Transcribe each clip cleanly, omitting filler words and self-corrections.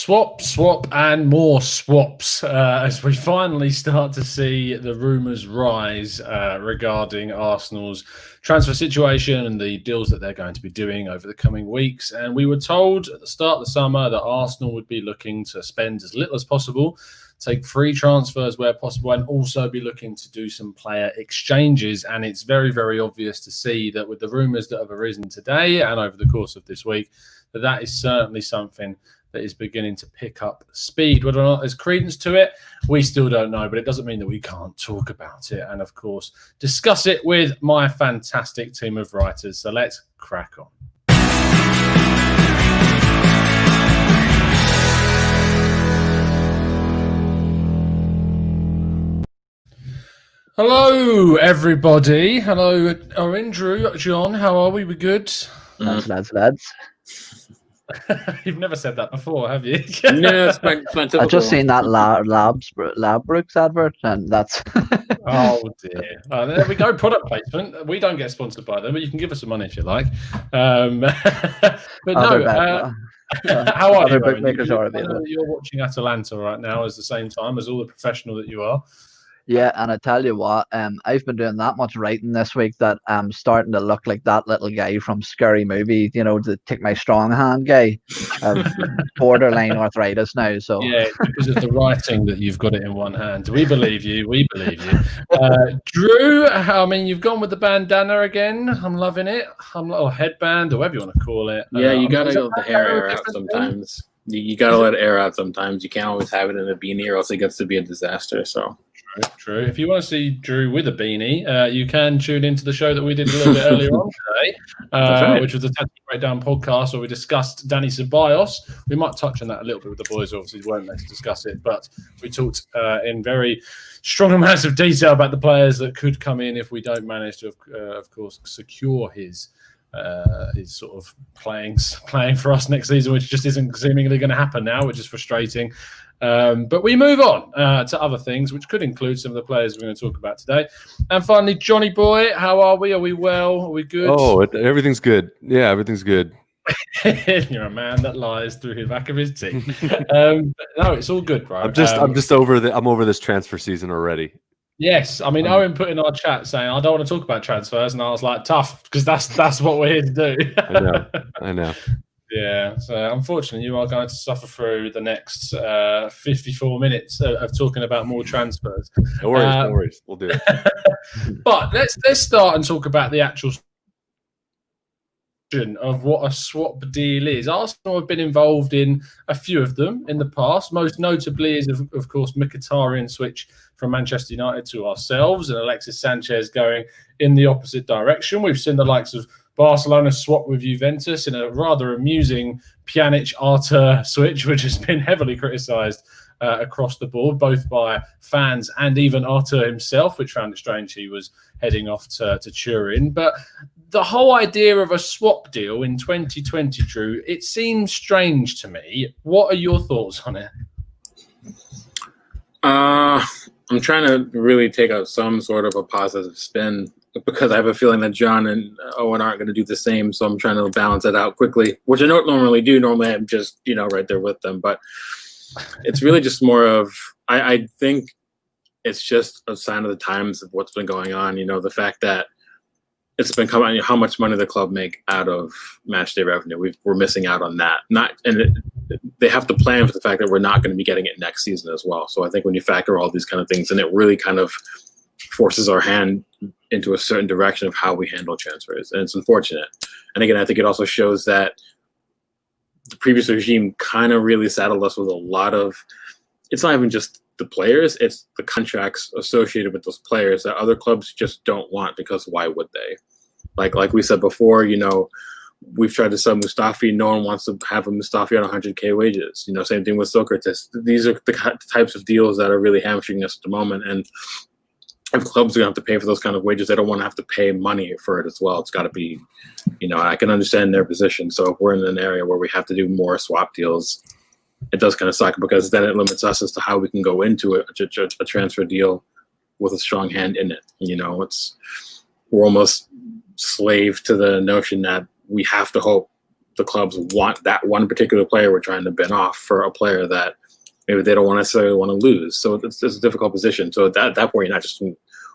Swap, and more swaps as we finally start to see the rumours rise regarding Arsenal's transfer situation and the deals that they're going to be doing over the coming weeks. And we were told at the start of the summer that Arsenal would be looking to spend as little as possible, take free transfers where possible, and also be looking to do some player exchanges. And it's very, very obvious to see that with the rumours that have arisen today and over the course of this week, that is certainly something that is beginning to pick up speed. Whether or not there's credence to it, we still don't know, but it doesn't mean that we can't talk about it and, of course, discuss it with my fantastic team of writers. So let's crack on. Hello, everybody. Hello, Owen, Drew, John. How are we? We good? Lads. You've never said that before, have you? No, it's my I've just seen that Labbrooks advert, and that's... Oh, dear. There we go, product placement. We don't get sponsored by them, but you can give us some money if you like. But no, how are you, Owen? You're watching Atalanta right now at the same time as all the professional that you are. Yeah, and I tell you what, I've been doing that much writing this week that I'm starting to look like that little guy from Scary Movie, you know, the Take My Strong Hand guy. Borderline arthritis now. So yeah, because of the writing that you've got it in one hand. We believe you. We believe you. Drew, I mean, you've gone with the bandana again. I'm loving it. Or headband, or whatever you want to call it. Yeah, you got to let the hair air out sometimes. You got to let it air out sometimes. You can't always have it in a beanie or else it gets to be a disaster. So. True. If you want to see Drew with a beanie, you can tune into the show that we did a little bit earlier on today, which was the Tactical Breakdown podcast where we discussed Danny Ceballos. We might touch on that a little bit with the boys, obviously, we weren't there to discuss it, but we talked in very strong amounts of detail about the players that could come in if we don't manage to, of course, secure his sort of playing for us next season, which just isn't seemingly going to happen now, which is frustrating. But we move on to other things, which could include some of the players we're going to talk about today. And finally, Johnny boy, how are we? Are we well? Are we good? Oh, everything's good. Yeah, everything's good. You're a man that lies through the back of his teeth. No, it's all good, bro. I'm just over this transfer season already. Yes, I mean, Owen put in our chat saying, I don't want to talk about transfers, and I was like, tough, because that's what we're here to do. I know. Yeah, so unfortunately, you are going to suffer through the next 54 minutes of talking about more transfers. No worries. We'll do it. But let's start and talk about the actual of what a swap deal is. Arsenal have been involved in a few of them in the past. Most notably is, of course, Mkhitaryan switch from Manchester United to ourselves and Alexis Sanchez going in the opposite direction. We've seen the likes of Barcelona swap with Juventus in a rather amusing Pjanic-Arthur switch, which has been heavily criticised across the board, both by fans and even Arthur himself, which found it strange he was heading off to Turin. But the whole idea of a swap deal in 2020, Drew, it seems strange to me. What are your thoughts on it? I'm trying to really take out some sort of a positive spin because I have a feeling that John and Owen aren't going to do the same. So I'm trying to balance it out quickly, which I don't normally do. Normally I'm just, right there with them. But it's really just more of, I think it's just a sign of the times of what's been going on. The fact that it's been coming, how much money the club make out of match day revenue. We're missing out on that. They have to plan for the fact that we're not going to be getting it next season as well. So I think when you factor all these kind of things, and it really kind of forces our hand into a certain direction of how we handle transfers. And it's unfortunate. And again, I think it also shows that the previous regime kind of really saddled us with a lot of, it's not even just the players, it's the contracts associated with those players that other clubs just don't want, because why would they? Like we said before, we've tried to sell Mustafi. No one wants to have a Mustafi on 100K wages. Same thing with Socrates. These are the types of deals that are really hamstringing us at the moment. And if clubs are going to have to pay for those kind of wages, they don't want to have to pay money for it as well. It's got to be, I can understand their position. So if we're in an area where we have to do more swap deals, it does kind of suck, because then it limits us as to how we can go into a transfer deal with a strong hand in it. We're almost slave to the notion that we have to hope the clubs want that one particular player we're trying to bin off for a player that maybe they don't necessarily want to lose. So it's a difficult position. So at that point, you're not just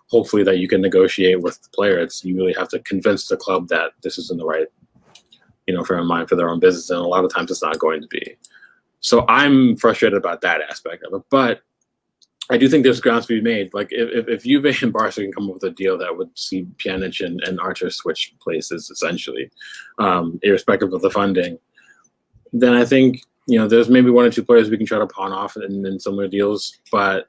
hopefully that you can negotiate with the player. You really have to convince the club that this is in the right, frame of mind for their own business. And a lot of times it's not going to be. So I'm frustrated about that aspect of it. But I do think there's grounds to be made. Like if Juve and Barca can come up with a deal that would see Pjanic and Archer switch places, essentially, irrespective of the funding, then I think, there's maybe one or two players we can try to pawn off in similar deals, but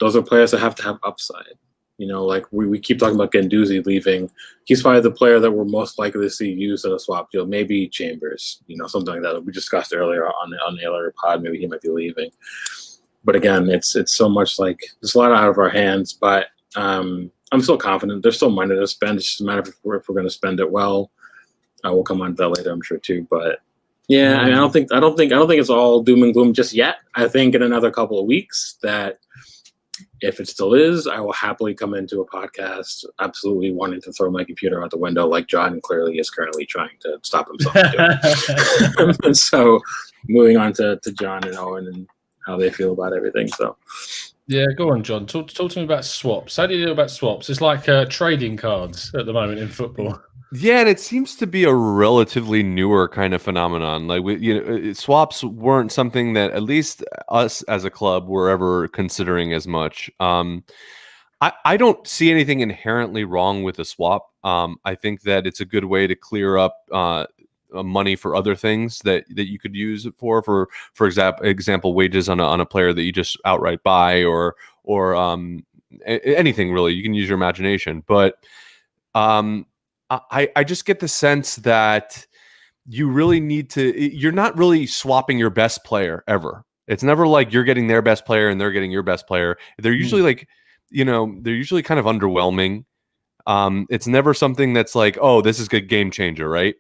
those are players that have to have upside. Like we keep talking about Guendouzi leaving. He's probably the player that we're most likely to see used in a swap deal. Maybe Chambers, something like that. We discussed earlier on the other pod. Maybe he might be leaving. But again, it's so much like there's a lot out of our hands. But I'm still confident. There's still money to spend. It's just a matter of if we're going to spend it well. We'll come on to that later, I'm sure too. But yeah, I don't think it's all doom and gloom just yet. I think in another couple of weeks that. If it still is, I will happily come into a podcast absolutely wanting to throw my computer out the window like John clearly is currently trying to stop himself doing. And so moving on to John and Owen and how they feel about everything. So yeah, go on, John. Talk to me about swaps. How do you deal about swaps? It's like trading cards at the moment in football. Yeah, and it seems to be a relatively newer kind of phenomenon. Like swaps weren't something that at least us as a club were ever considering as much. I don't see anything inherently wrong with a swap. I think that it's a good way to clear up money for other things that you could use it for example, wages on a player that you just outright buy or anything really. You can use your imagination, but I just get the sense that you really need to, you're not really swapping your best player ever. It's never like you're getting their best player and they're getting your best player. They're usually they're usually kind of underwhelming. It's never something that's like, oh, this is a game changer, right?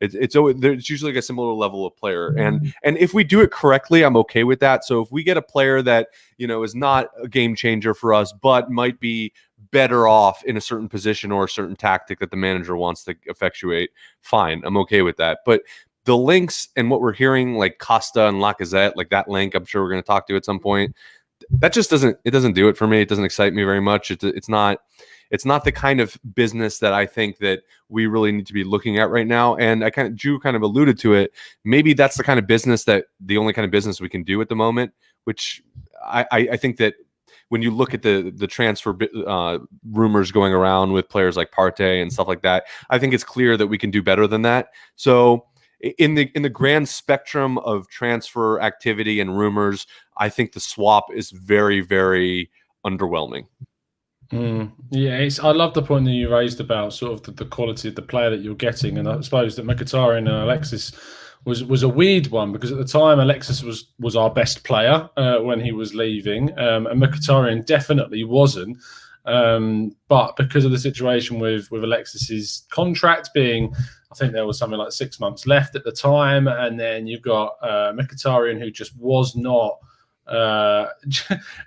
It's usually like a similar level of player. And if we do it correctly, I'm okay with that. So if we get a player that, is not a game changer for us, but might be better off in a certain position or a certain tactic that the manager wants to effectuate, fine, I'm okay with that. But the links and what we're hearing, like Costa and Lacazette, like that link, I'm sure we're going to talk to at some point. That just doesn't do it for me. It doesn't excite me very much. It's not the kind of business that I think that we really need to be looking at right now. And Drew kind of alluded to it. Maybe that's the kind of business the only kind of business we can do at the moment, which I think that when you look at the transfer rumors going around with players like Partey and stuff like that, I think it's clear that we can do better than that. So in the grand spectrum of transfer activity and rumors, I think the swap is very, very underwhelming. Yeah, I love the point that you raised about sort of the quality of the player that you're getting, and I suppose that Mkhitaryan and Alexis was a weird one because at the time Alexis was our best player when he was leaving, and Mkhitaryan definitely wasn't. But because of the situation with Alexis's contract being, I think there was something like 6 months left at the time, and then you've got Mkhitaryan who just was not.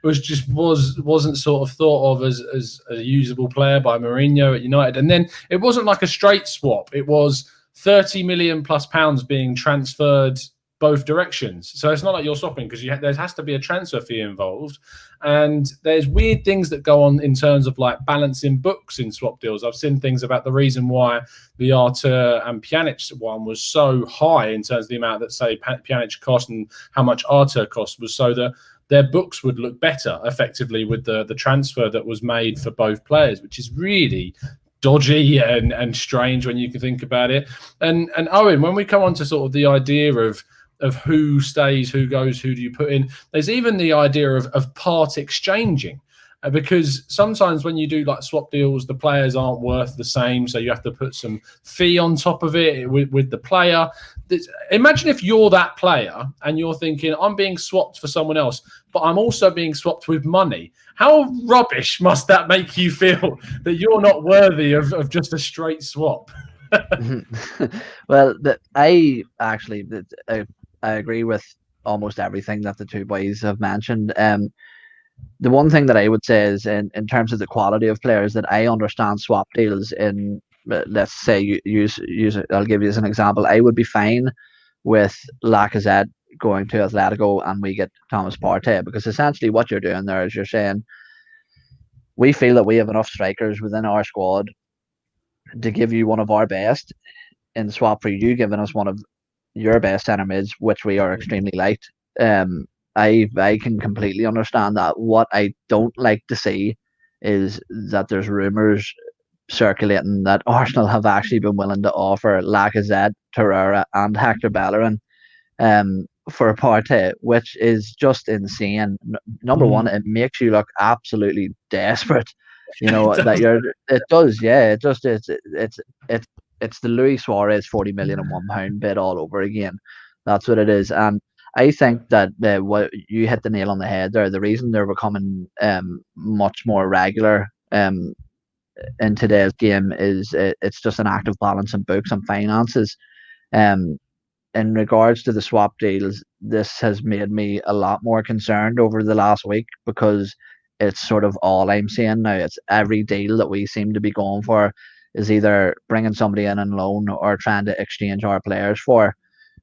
Wasn't sort of thought of as a usable player by Mourinho at United, and then it wasn't like a straight swap. It was £30 million plus being transferred both directions. So it's not like you're swapping because there has to be a transfer fee involved, and there's weird things that go on in terms of like balancing books in swap deals. I've seen things about the reason why the Arter and Pjanic one was so high in terms of the amount that say Pjanic cost and how much Arter cost, was so that their books would look better effectively with the transfer that was made for both players, which is really dodgy and strange when you can think about it. And Owen, when we come on to sort of the idea of who stays, who goes, who do you put in, there's even the idea of part exchanging, because sometimes when you do like swap deals, the players aren't worth the same, so you have to put some fee on top of it with the player. Imagine if you're that player and you're thinking, I'm being swapped for someone else, but I'm also being swapped with money. How rubbish must that make you feel that you're not worthy of just a straight swap? Well, I agree with almost everything that the two boys have mentioned. The one thing that I would say is in terms of the quality of players, that I understand swap deals in let's say use I'll give you as an example. I would be fine with Lacazette going to Atletico and we get Thomas Partey, because essentially what you're doing there is you're saying we feel that we have enough strikers within our squad to give you one of our best in swap for you giving us one of your best centre mids, which we are extremely light. I can completely understand that. What I don't like to see is that there's rumours circulating that Arsenal have actually been willing to offer Lacazette, Torreira, and Hector Bellerin for Partey, which is just insane. Number one, it makes you look absolutely desperate. You know that you're. It does, yeah. It just it's the Luis Suarez 40 million and £1 bid all over again. That's what it is, and I think that what you hit the nail on the head there. The reason they're becoming much more regular in today's game is it's just an active balance in books and finances. In regards to the swap deals, this has made me a lot more concerned over the last week, because it's sort of all I'm seeing now. It's every deal that we seem to be going for is either bringing somebody in on loan or trying to exchange our players for.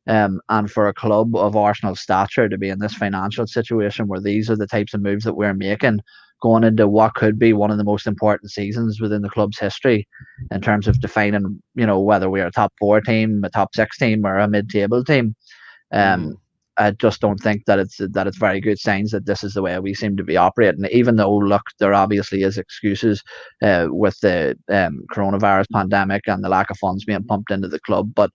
And for a club of Arsenal's stature to be in this financial situation where these are the types of moves that we're making, going into what could be one of the most important seasons within the club's history in terms of defining, whether we're a top 4 team, a top 6 team, or a mid-table team. I just don't think that it's very good signs that this is the way we seem to be operating. Even though, look, there obviously is excuses with the coronavirus pandemic and the lack of funds being pumped into the club, but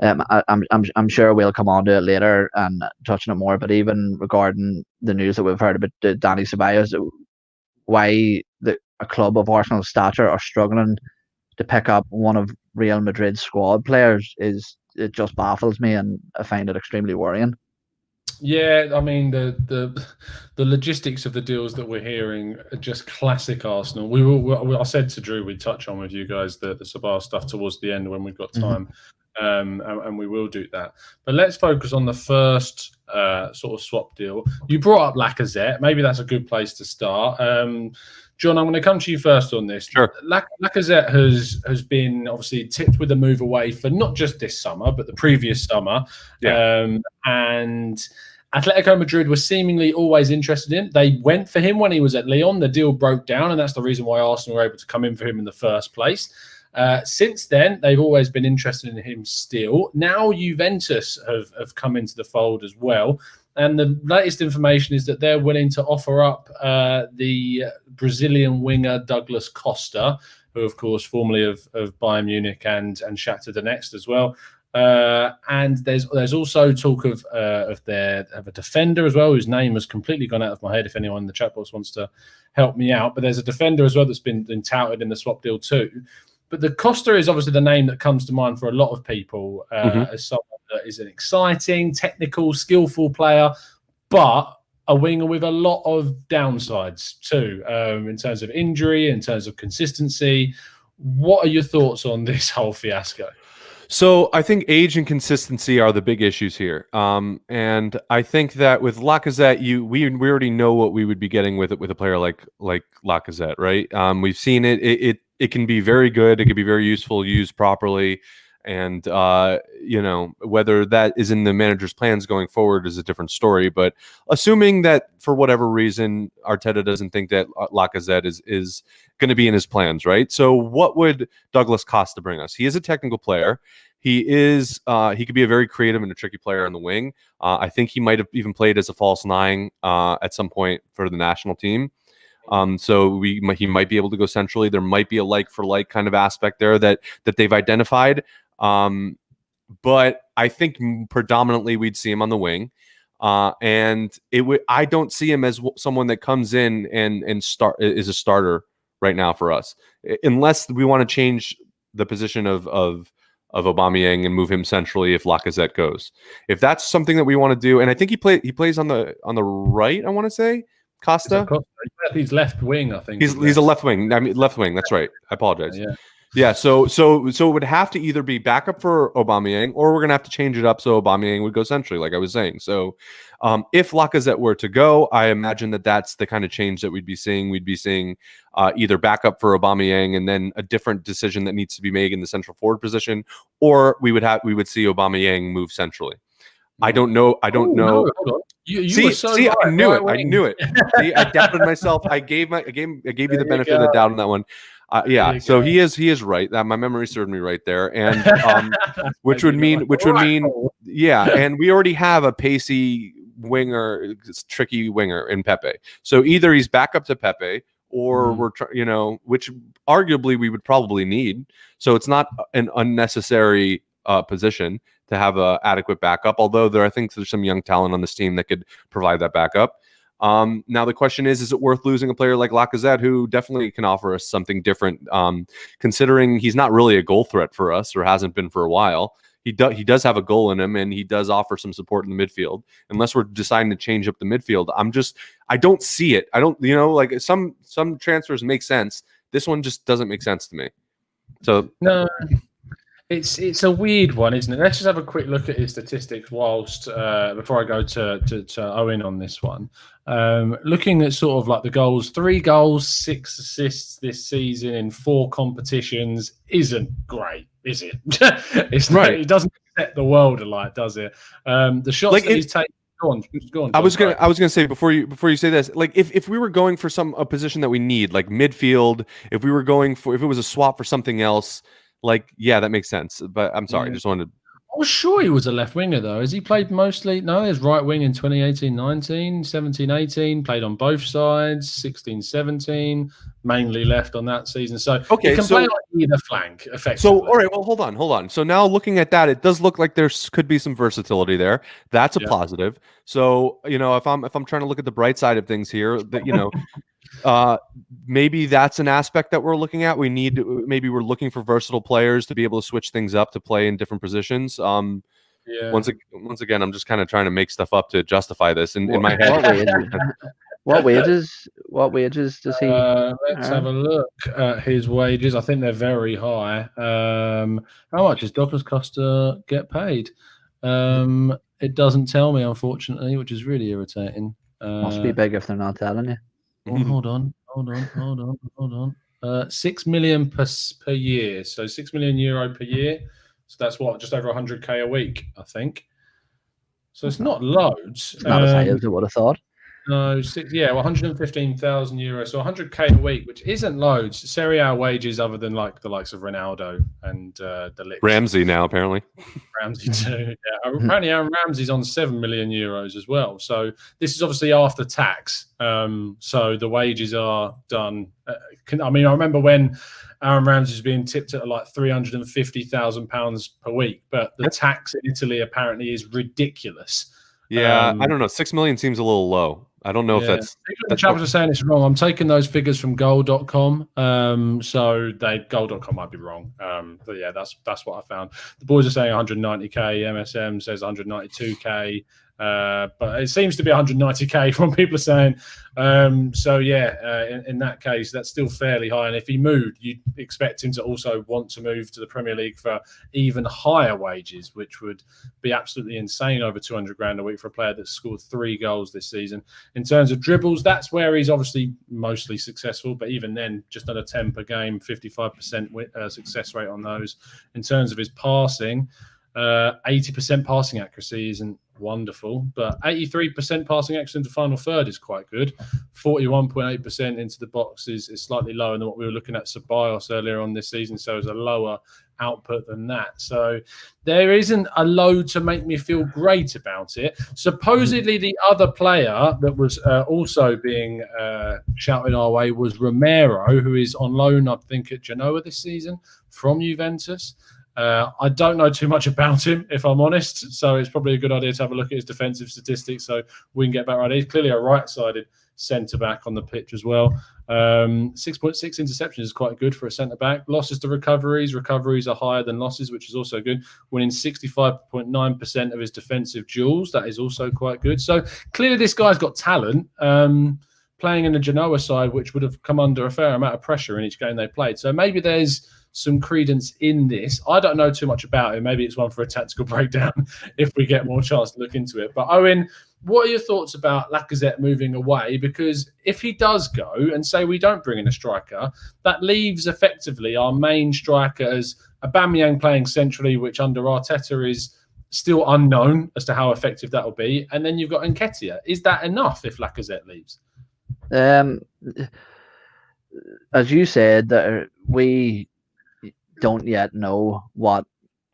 I'm sure we'll come on to it later and touch on it more. But even regarding the news that we've heard about Danny Ceballos, why a club of Arsenal's stature are struggling to pick up one of Real Madrid's squad players it just baffles me, and I find it extremely worrying. Yeah, I mean the logistics of the deals that we're hearing are just classic Arsenal. I said to Drew we'd touch on with you guys the Ceballos stuff towards the end when we've got time, and we will do that. But let's focus on the first sort of swap deal. You brought up Lacazette. Maybe that's a good place to start. John, I'm going to come to you first on this. Sure. Lacazette has been obviously tipped with a move away for not just this summer, but the previous summer. Yeah. And Atletico Madrid were seemingly always interested in. They went for him when he was at Lyon. The deal broke down, and that's the reason why Arsenal were able to come in for him in the first place. Since then, they've always been interested in him still. Now Juventus have come into the fold as well. And the latest information is that they're willing to offer up the Brazilian winger Douglas Costa, who, of course, formerly of Bayern Munich and Shakhtar Donetsk as well. And there's also talk of a defender as well, whose name has completely gone out of my head. If anyone in the chat box wants to help me out, but there's a defender as well that's been touted in the swap deal too. But the Costa is obviously the name that comes to mind for a lot of people as someone that is an exciting, technical, skillful player, but a winger with a lot of downsides too, in terms of injury, in terms of consistency. What are your thoughts on this whole fiasco? So I think age and consistency are the big issues here, and I think that with Lacazette, we already know what we would be getting with a player like Lacazette, right? We've seen it. It can be very good. It can be very useful, used properly, and whether that is in the manager's plans going forward is a different story. But assuming that for whatever reason Arteta doesn't think that Lacazette is going to be in his plans, right? So what would Douglas Costa bring us? He is a technical player. He could be a very creative and a tricky player on the wing. I think he might have even played as a false 9 at some point for the national team. So he might be able to go centrally. There might be a like for like kind of aspect there that they've identified. But I think predominantly we'd see him on the wing. And I don't see him as someone that comes in and is a starter right now for us, unless we want to change the position of Aubameyang and move him centrally if Lacazette goes. If that's something that we want to do, and I think he plays on the right, I want to say. Costa? He's left wing, I think. He's a left wing. I mean, left wing. That's right. I apologize. Yeah. Yeah, so it would have to either be backup for Aubameyang, or we're gonna have to change it up so Aubameyang would go centrally, like I was saying. So, if Lacazette were to go, I imagine that's the kind of change that we'd be seeing. We'd be seeing either backup for Aubameyang, and then a different decision that needs to be made in the central forward position, or we would see Aubameyang move centrally. I don't know. I don't know. No, hold on. You see, were so see, right, I knew right it. I wing. knew it. See, I doubted myself. I gave you the benefit of the doubt on that one. Yeah, so he is right. That my memory served me right there, and which would mean, yeah, and we already have a pacey winger, tricky winger in Pepe. So either he's back up to Pepe, or we're which arguably we would probably need. So it's not an unnecessary position to have a adequate backup. Although I think there's some young talent on this team that could provide that backup. Now the question is it worth losing a player like Lacazette, who definitely can offer us something different, considering he's not really a goal threat for us, or hasn't been for a while. He does have a goal in him, and he does offer some support in the midfield. Unless we're deciding to change up the midfield, I don't see it. I don't, like some transfers make sense. This one just doesn't make sense to me. So no. It's a weird one, isn't it? Let's just have a quick look at his statistics whilst before I go to Owen on this one. Looking at sort of like the goals, 3 goals, 6 assists this season in 4 competitions isn't great, is it? It's right. It doesn't set the world alight, does it? The shots that he's taken. Go on. I was gonna say before you say this, like if we were going for a position that we need, like midfield, if it was a swap for something else. Like, yeah, that makes sense. But I'm sorry, just wanted to... I was sure he was a left winger, though. Has he played mostly? No, he's right wing in 2018-19, 17-18, played on both sides, 16-17, mainly left on that season. So he can play on either flank, effectively. So, all right, well, hold on. So now looking at that, it does look like there could be some versatility there. That's a positive. So, if I'm trying to look at the bright side of things here, that, maybe that's an aspect that we're looking at. Maybe we're looking for versatile players to be able to switch things up to play in different positions. Once again, I'm just kind of trying to make stuff up to justify this in my head. What wages does he? Let's have a look at his wages. I think they're very high. How much does Costa get paid? It doesn't tell me, unfortunately, which is really irritating. Must be big if they're not telling you. Oh, hold on. 6 million per year. So 6 million euro per year. So that's just over 100k a week, I think. So it's not loads. It's not as high as I would have thought. No, 115,000 euros. So 100k a week, which isn't loads. Serie A wages, other than like the likes of Ronaldo and the Ramsey now, apparently. Ramsey too. Yeah, apparently Aaron Ramsey's on 7 million euros as well. So this is obviously after tax. So the wages are done. I remember when Aaron Ramsey was being tipped at like £350,000 per week, but the tax in Italy apparently is ridiculous. Yeah, I don't know. 6 million seems a little low. I don't know if that's... The chaps are saying it's wrong. I'm taking those figures from goal.com. So goal.com might be wrong. But yeah, that's what I found. The boys are saying 190k. MSM says 192k. But it seems to be 190k from what people are saying. So yeah, in that case, that's still fairly high. And if he moved, you'd expect him to also want to move to the Premier League for even higher wages, which would be absolutely insane, over 200 grand a week for a player that's scored 3 goals this season. In terms of dribbles, that's where he's obviously mostly successful, but even then, just under 10 per game, 55% success rate on those. In terms of his passing, 80% passing accuracy isn't wonderful, but 83% passing accuracy into final third is quite good. 41.8% into the box is slightly lower than what we were looking at Ceballos earlier on this season, so it's a lower output than that. So there isn't a load to make me feel great about it. Supposedly the other player that was also being shouted our way was Romero, who is on loan, I think, at Genoa this season from Juventus. I don't know too much about him, if I'm honest, so it's probably a good idea to have a look at his defensive statistics so we can get better ideas. Clearly a right-sided centre-back on the pitch as well. 6.6 interceptions is quite good for a centre-back. Losses to recoveries are higher than losses, which is also good. Winning 65.9% of his defensive duels, that is also quite good. So clearly this guy's got talent. Playing in the Genoa side, which would have come under a fair amount of pressure in each game they played. So maybe there's some credence in this. I don't know too much about him. Maybe it's one for a tactical breakdown if we get more chance to look into it. But Owen, what are your thoughts about Lacazette moving away? Because if he does go, and say we don't bring in a striker, that leaves effectively our main striker as Aubameyang playing centrally, which under Arteta is still unknown as to how effective that will be. And then you've got Nketiah. Is that enough if Lacazette leaves? As you said, that we don't yet know what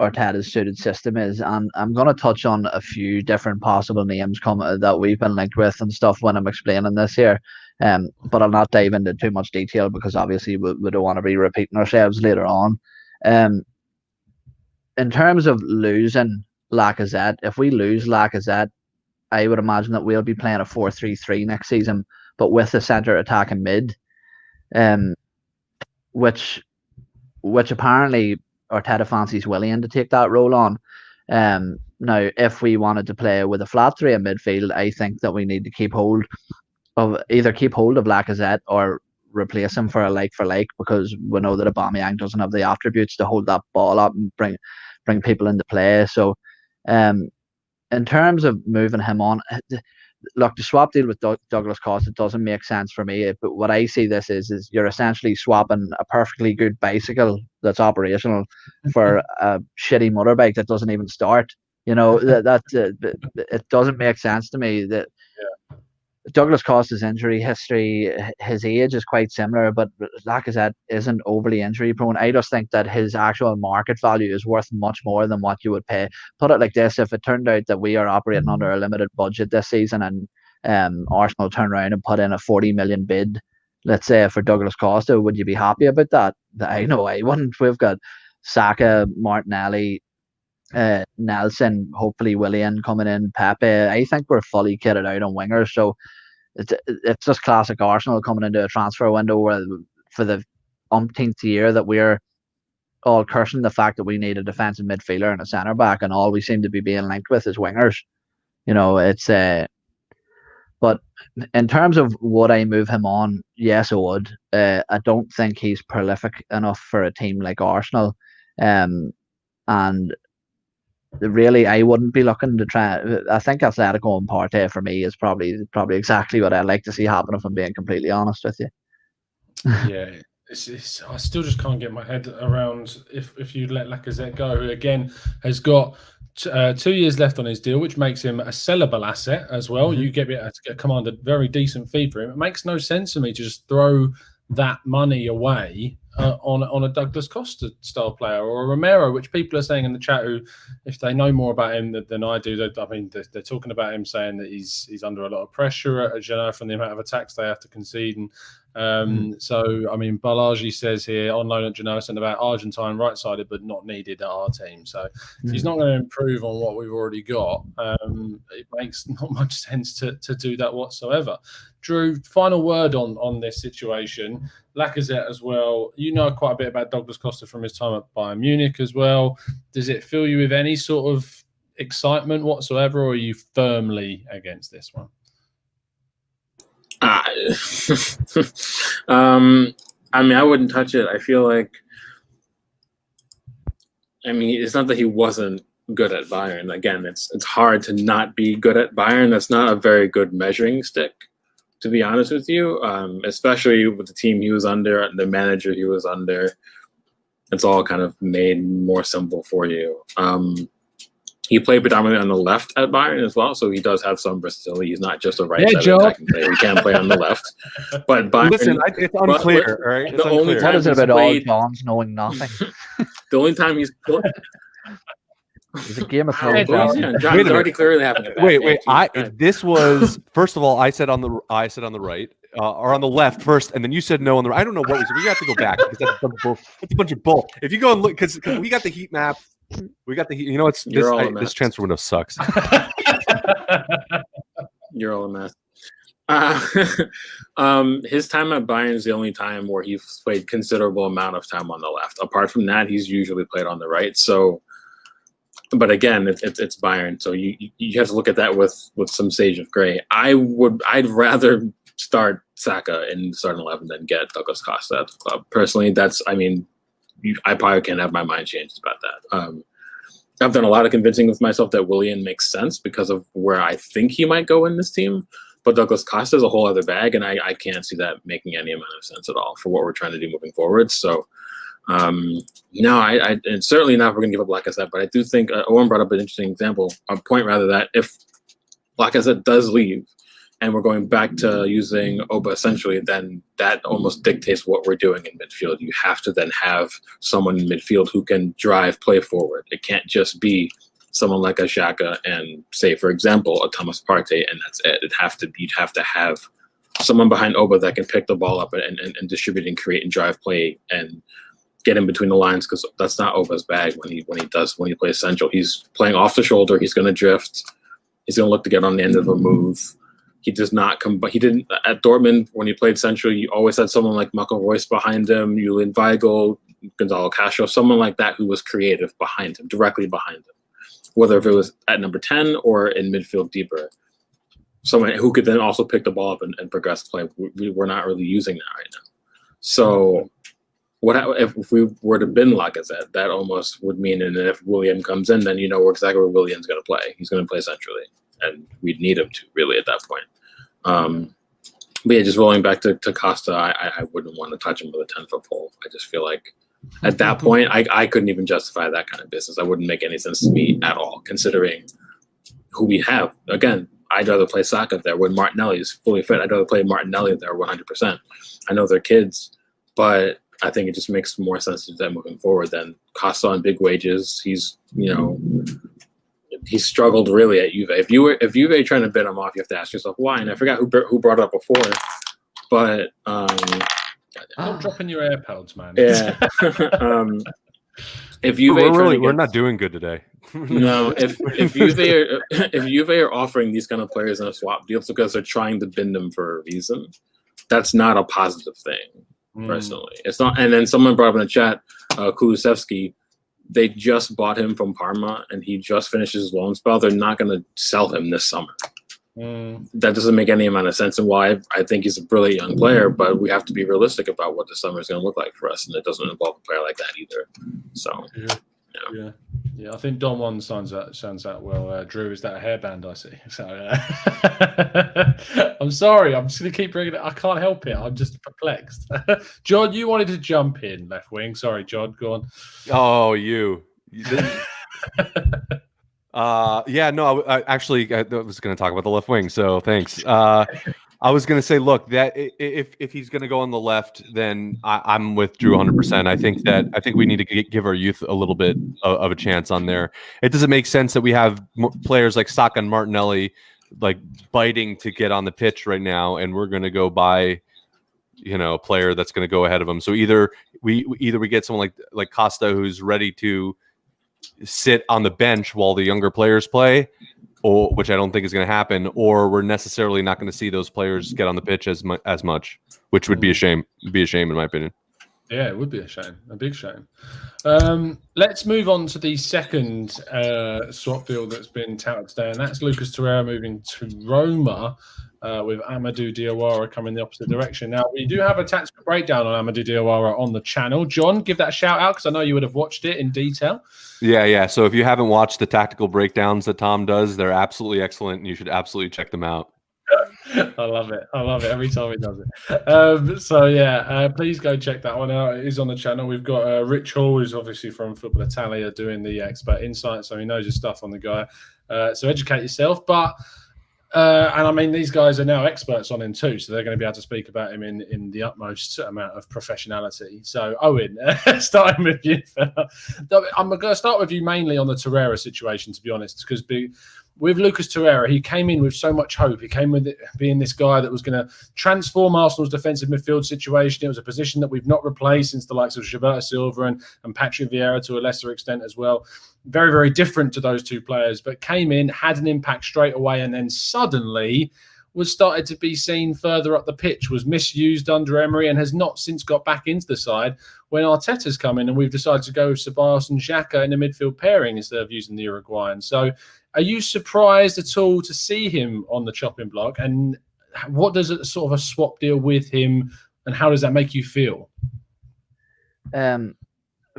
Arteta's suited system is, and I'm going to touch on a few different possible names that we've been linked with and stuff when I'm explaining this here. But I'll not dive into too much detail because obviously we don't want to be repeating ourselves later on. In terms of losing Lacazette, if we lose Lacazette, I would imagine that we'll be playing a 4-3-3 next season, but with the centre attacking mid, which apparently Arteta fancies Willian to take that role on. Now, if we wanted to play with a flat three in midfield, I think that we need to keep hold of Lacazette or replace him for a like, because we know that Aubameyang doesn't have the attributes to hold that ball up and bring people into play. So, in terms of moving him on, look, the swap deal with Douglas Costa doesn't make sense for me. But what I see this is you're essentially swapping a perfectly good bicycle that's operational for a shitty motorbike that doesn't even start. You know, it doesn't make sense to me that Douglas Costa's injury history, his age is quite similar, but Lacazette isn't overly injury prone. I just think that his actual market value is worth much more than what you would pay. Put it like this: if it turned out that we are operating under a limited budget this season and Arsenal turn around and put in a 40 million bid, let's say, for Douglas Costa, would you be happy about that? I know I wouldn't. We've got Saka, Martinelli, Nelson, hopefully Willian coming in, Pepe. I think we're fully kitted out on wingers, so it's just classic Arsenal coming into a transfer window where for the umpteenth year that we're all cursing the fact that we need a defensive midfielder and a centre back, and all we seem to be being linked with is wingers. You know, it's but in terms of would I move him on, yes I would. I don't think he's prolific enough for a team like Arsenal, and really, I wouldn't be looking to try. I think Atletico and Partey for me is probably exactly what I'd like to see happen, if I'm being completely honest with you. Yeah, I still just can't get my head around if you let Lacazette go, who again has got 2 years left on his deal, which makes him a sellable asset as well. You get to command a very decent fee for him. It makes no sense to me to just throw that money away on a Douglas Costa style player or a Romero, which people are saying in the chat, who, if they know more about him than I do, they're talking about him saying that he's under a lot of pressure at Genoa from the amount of attacks they have to concede. And so, I mean, Balaji says here on loan at Genoa, and about Argentine right-sided but not needed at our team. So if he's not going to improve on what we've already got, it makes not much sense to do that whatsoever. Drew, final word on this situation. Lacazette as well. You know quite a bit about Douglas Costa from his time at Bayern Munich as well. Does it fill you with any sort of excitement whatsoever, or are you firmly against this one? I mean, I wouldn't touch it. I feel like, I mean, it's not that he wasn't good at Bayern. Again, it's hard to not be good at Bayern. That's not a very good measuring stick, to be honest with you, especially with the team he was under and the manager he was under. It's all kind of made more simple for you. He played predominantly on the left at Bayern as well, so he does have some versatility. He's not just a right-sided attacking player. He can play on the left. But Bayern, listen, it's unclear, right? It's unclear. What is it about all Johns knowing nothing? The only time he's played... It's a game of Thrones. John's already clearly having a bad wait. This was, first of all, I said on the right, or on the left first, and then you said no on the right. I don't know what we said. We have to go back because that's a bunch of bull. If you go and look, because we got the heat map. We got the heat. You know, this transfer window sucks. You're all a mess. His time at Bayern is the only time where he's played considerable amount of time on the left. Apart from that, he's usually played on the right. So, but again, it's Bayern, so you have to look at that with some sage of gray. I'd rather start Saka in starting 11 than get Douglas Costa at the club. Personally, I probably can't have my mind changed about that. I've done a lot of convincing with myself that Willian makes sense because of where I think he might go in this team. But Douglas Costa is a whole other bag, and I can't see that making any amount of sense at all for what we're trying to do moving forward. So, no, and certainly not if we're going to give up Lacazette. But I do think Owen brought up an interesting example, a point rather, that if Lacazette does leave and we're going back to using Oba essentially, then that almost dictates what we're doing in midfield. You have to then have someone in midfield who can drive play forward. It can't just be someone like a Xhaka and, say, for example, a Thomas Partey, and that's it. You'd have to have someone behind Oba that can pick the ball up and distribute and create and drive play and get in between the lines, because that's not Oba's bag when he plays central. He's playing off the shoulder. He's going to drift. He's going to look to get on the end of a move. He does not come, but he didn't at Dortmund when he played central. You always had someone like Marco Reus behind him, Julian Weigl, Gonzalo Castro, someone like that who was creative behind him, directly behind him. Whether if it was at number 10 or in midfield deeper, someone who could then also pick the ball up and progress play. We're not really using that right now. So if we were to bin Lacazette, that almost would mean, and if Willian comes in, then you know exactly where Willian's going to play. He's going to play centrally, and we'd need him to really at that point. But yeah, just rolling back to Costa, I wouldn't want to touch him with a 10-foot pole. I just feel like at that point, I couldn't even justify that kind of business. That wouldn't make any sense to me at all, considering who we have. Again, I'd rather play Saka there when Martinelli is fully fit. I'd rather play Martinelli there 100%. I know they're kids, but I think it just makes more sense to them moving forward than Costa on big wages. He's struggled really at Juve. If Juve trying to bid him off, you have to ask yourself why. And I forgot who brought it up before, but Stop dropping your AirPods, man. Yeah. If Juve we're not doing good today. No, if Juve are offering these kind of players in a swap deal because they're trying to bin them for a reason, that's not a positive thing. Personally, it's not. And then someone brought up in the chat, Kulusevski. They just bought him from Parma, and he just finished his loan spell. They're not going to sell him this summer. That doesn't make any amount of sense. And why I think he's a brilliant young player, but we have to be realistic about what the summer is going to look like for us, and it doesn't involve a player like that either. So, yeah. I think Don Juan sounds that well. Drew, is that a hairband I see? So, I'm sorry. I'm just going to keep bringing it. I can't help it. I'm just perplexed. John, you wanted to jump in left wing. Sorry, John. Go on. Oh, you. Yeah, no, I actually was going to talk about the left wing, so thanks. I was going to say, look, that if he's going to go on the left, then I'm with Drew 100%. I think we need to give our youth a little bit of a chance on there. It doesn't make sense that we have players like Saka and Martinelli like biting to get on the pitch right now, and we're going to go buy, a player that's going to go ahead of them. So either we get someone like Costa who's ready to sit on the bench while the younger players play, or which I don't think is going to happen, or we're necessarily not going to see those players get on the pitch as much, which would be a shame. It'd be a shame in my opinion. Yeah, it would be a shame, a big shame. Let's move on to the second swap deal that's been touted today, and that's Lucas Torreira moving to Roma with Amadou Diawara coming the opposite direction. Now, we do have a tactical breakdown on Amadou Diawara on the channel. John, give that a shout out because I know you would have watched it in detail. Yeah. So if you haven't watched the tactical breakdowns that Tom does, they're absolutely excellent, and you should absolutely check them out. I love it every time he does it. Please go check that one out. It is on the channel. We've got Rich Hall, who's obviously from Football Italia, doing the expert insight, so he knows his stuff on the guy. So educate yourself. But and I mean, these guys are now experts on him too, so they're going to be able to speak about him in the utmost amount of professionality. So Owen, starting with you. I'm going to start with you mainly on the Torreira situation, to be honest, because with Lucas Torreira, he came in with so much hope. He came with it being this guy that was going to transform Arsenal's defensive midfield situation. It was a position that we've not replaced since the likes of Gilberto Silva and Patrick Vieira to a lesser extent as well. Very, very different to those two players, but came in, had an impact straight away, and then suddenly was started to be seen further up the pitch, was misused under Emery, and has not since got back into the side when Arteta's come in and we've decided to go with Ceballos and Xhaka in the midfield pairing instead of using the Uruguayan. So are you surprised at all to see him on the chopping block? And what does a sort of a swap deal with him, and how does that make you feel?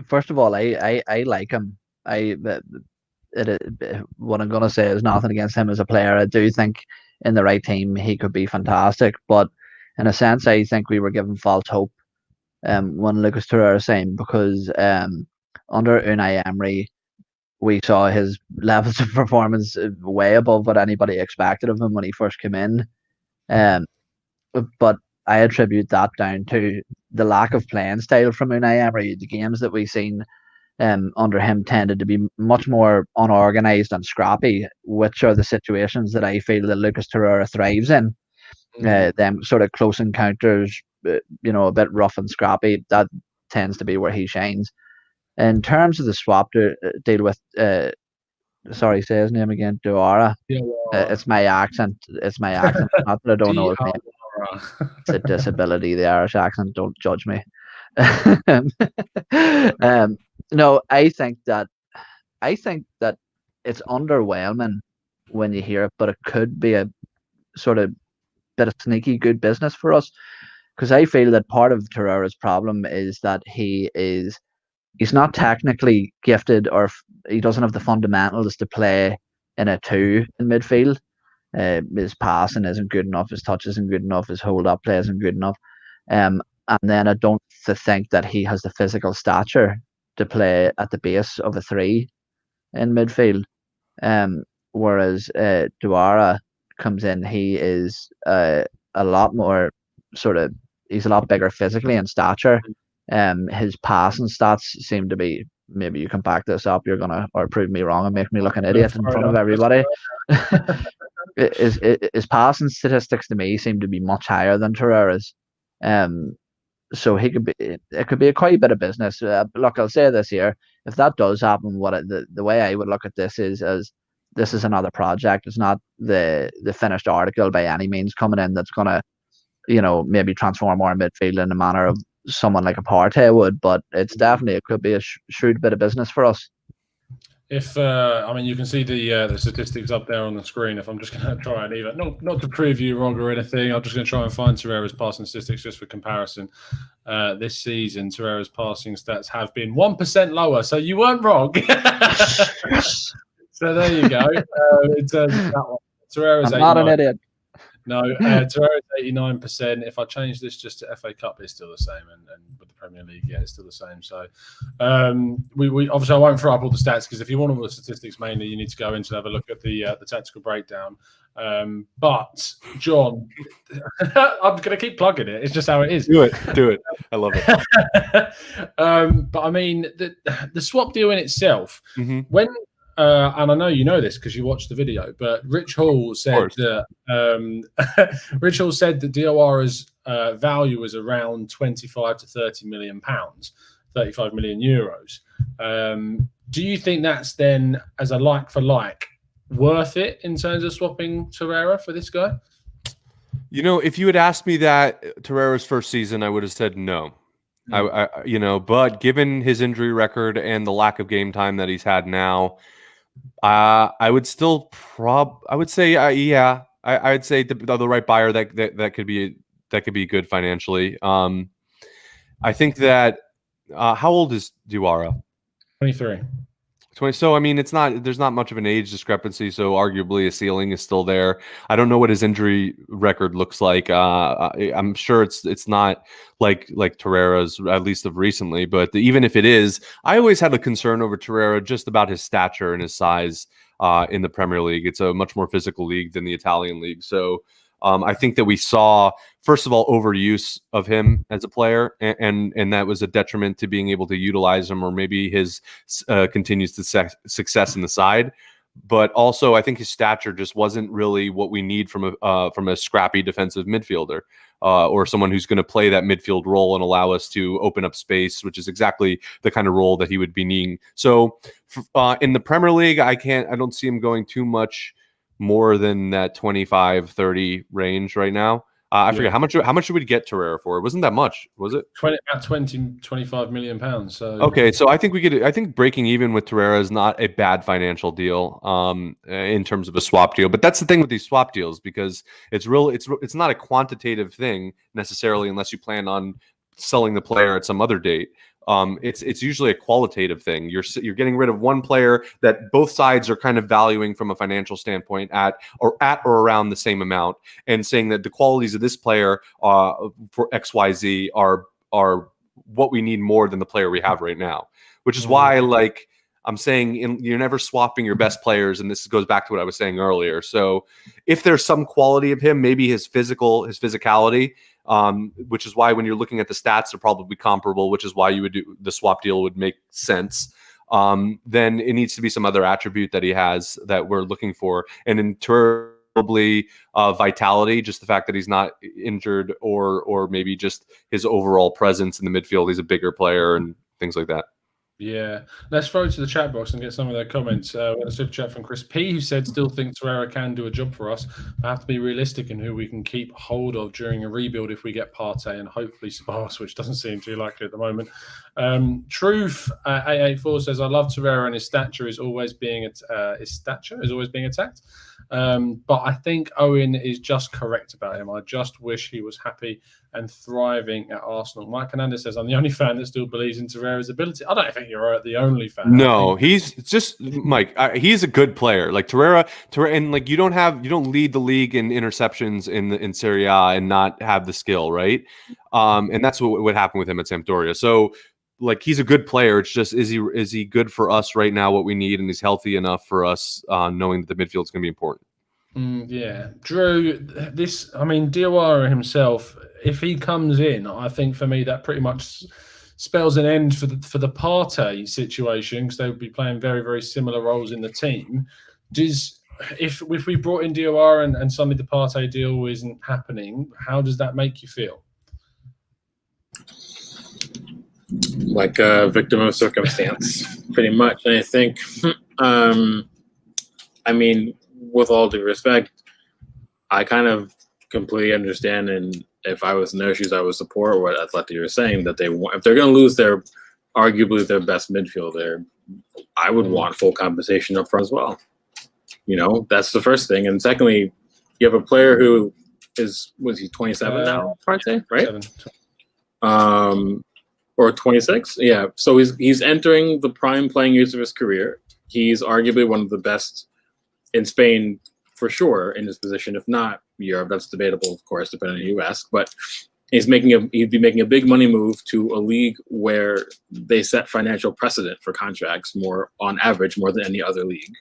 first of all, I like him. What I'm gonna say is nothing against him as a player. I do think in the right team he could be fantastic, but in a sense, I think we were given false hope when Lucas Torreira signed, because under Unai Emery we saw his levels of performance way above what anybody expected of him when he first came in. Um, but I attribute that down to the lack of playing style from Unai Emery. The games that we've seen under him tended to be much more unorganized and scrappy, which are the situations that I feel that Lucas Torreira thrives in. Them sort of close encounters, a bit rough and scrappy. That tends to be where he shines. In terms of the swap to deal with, sorry, say his name again, Diawara. It's my accent. It's my accent. Not that I don't know his name. It's a disability, the Irish accent. Don't judge me. No, I think that it's underwhelming when you hear it, but it could be a sort of bit of sneaky good business for us, because I feel that part of Torreira's problem is that he's not technically gifted, or he doesn't have the fundamentals to play in a two in midfield. His passing isn't good enough, his touch isn't good enough, his hold up play isn't good enough. And then I don't think that he has the physical stature to play at the base of a three in midfield. Whereas Diawara comes in, he is a lot more he's a lot bigger physically in stature. His passing stats seem to be, maybe you can back this up, or prove me wrong and make me look an idiot in front of everybody. His passing statistics to me seem to be much higher than Torreira's. So it could be quite a bit of business. Look, I'll say this here: if that does happen, the way I would look at this is as this is another project. It's not the finished article by any means coming in that's gonna, maybe transform our midfield in the manner of someone like a Partey would. But it could be a shrewd bit of business for us. If you can see the statistics up there on the screen. If I'm just going to try and even not to prove you wrong or anything, I'm just going to try and find Torreira's passing statistics just for comparison. This season, Torreira's passing stats have been 1% lower, so you weren't wrong. So there you go. In terms of that one, Torreira's I'm not an idiot. No, Torreira's 89%. If I change this just to FA Cup, it's still the same, and with the Premier League, yeah, it's still the same. So, we obviously, I won't throw up all the stats, because if you want all the statistics, mainly you need to go into have a look at the tactical breakdown. But John, I'm going to keep plugging it. It's just how it is. Do it. I love it. But I mean, the swap deal in itself, when. And I know you know this because you watched the video, but Rich Hall said that Diawara's value was around 25 to 30 million pounds, 35 million euros. Do you think that's then, as a like for like, worth it in terms of swapping Torreira for this guy? If you had asked me that Torreira's first season, I would have said no. But given his injury record and the lack of game time that he's had now, I would still I'd say the right buyer that could be good financially. I think that how old is Diawara? 23. 20. So there's not much of an age discrepancy. So arguably a ceiling is still there. I don't know what his injury record looks like. I'm sure it's not like Torreira's, at least of recently. But even if it is, I always had a concern over Torreira just about his stature and his size in the Premier League. It's a much more physical league than the Italian league. So I think that we saw, first of all, overuse of him as a player, and that was a detriment to being able to utilize him, or maybe his continues to success in the side. But also, I think his stature just wasn't really what we need from a scrappy defensive midfielder, or someone who's going to play that midfield role and allow us to open up space, which is exactly the kind of role that he would be needing. So in the Premier League, I don't see him going too much more than that 25-30 range right now. I forget how much should we get Torreira for? It wasn't that much, was it? 25 million pounds. So okay, so I think breaking even with Torreira is not a bad financial deal in terms of a swap deal. But that's the thing with these swap deals, because it's not a quantitative thing necessarily, unless you plan on selling the player at some other date. It's usually a qualitative thing. You're getting rid of one player that both sides are kind of valuing from a financial standpoint at or around the same amount, and saying that the qualities of this player for XYZ are what we need more than the player we have right now, which is why, like I'm saying, you're never swapping your best players, and this goes back to what I was saying earlier. So if there's some quality of him, maybe his physicality, which is why when you're looking at the stats, they're probably comparable, which is why you would do the swap deal would make sense. Then it needs to be some other attribute that he has that we're looking for, and in turn, probably vitality, just the fact that he's not injured, or maybe just his overall presence in the midfield. He's a bigger player and things like that. Yeah, let's throw to the chat box and get some of their comments. We had a super chat from Chris P, who said, still think Torreira can do a job for us. I have to be realistic in who we can keep hold of during a rebuild if we get Partey and hopefully Ceballos, which doesn't seem too likely at the moment. Truth 884 says, I love Torreira and his stature is always being attacked. But I think Owen is just correct about him. I just wish he was happy and thriving at Arsenal. Mike Hernandez says, I'm the only fan that still believes in Torreira's ability. I don't think you're the only fan. No, he's just Mike. He's a good player. Like Torreira, and like you don't lead the league in interceptions in Serie A and not have the skill, right? And that's what happened with him at Sampdoria. So like he's a good player. It's just is he good for us right now? What we need, and he's healthy enough for us, knowing that the midfield is going to be important. Yeah, Drew. Diawara himself, if he comes in, I think for me that pretty much spells an end for the Partey situation, because they would be playing very, very similar roles in the team. If we brought in Diawara and suddenly the Partey deal isn't happening, how does that make you feel? Like a victim of circumstance, pretty much. And I think, with all due respect, I kind of completely understand, and if I was in their shoes, I would support what Atleti are saying, that if they're going to lose arguably their best midfielder, I would want full compensation up front as well. That's the first thing. And secondly, you have a player who was he 27 now, Partey, right? Or 26? Yeah. So he's entering the prime playing years of his career. He's arguably one of the best in Spain for sure in his position, if not Europe. That's debatable, of course, depending on who you ask. But he'd be making a big money move to a league where they set financial precedent for contracts on average more than any other league.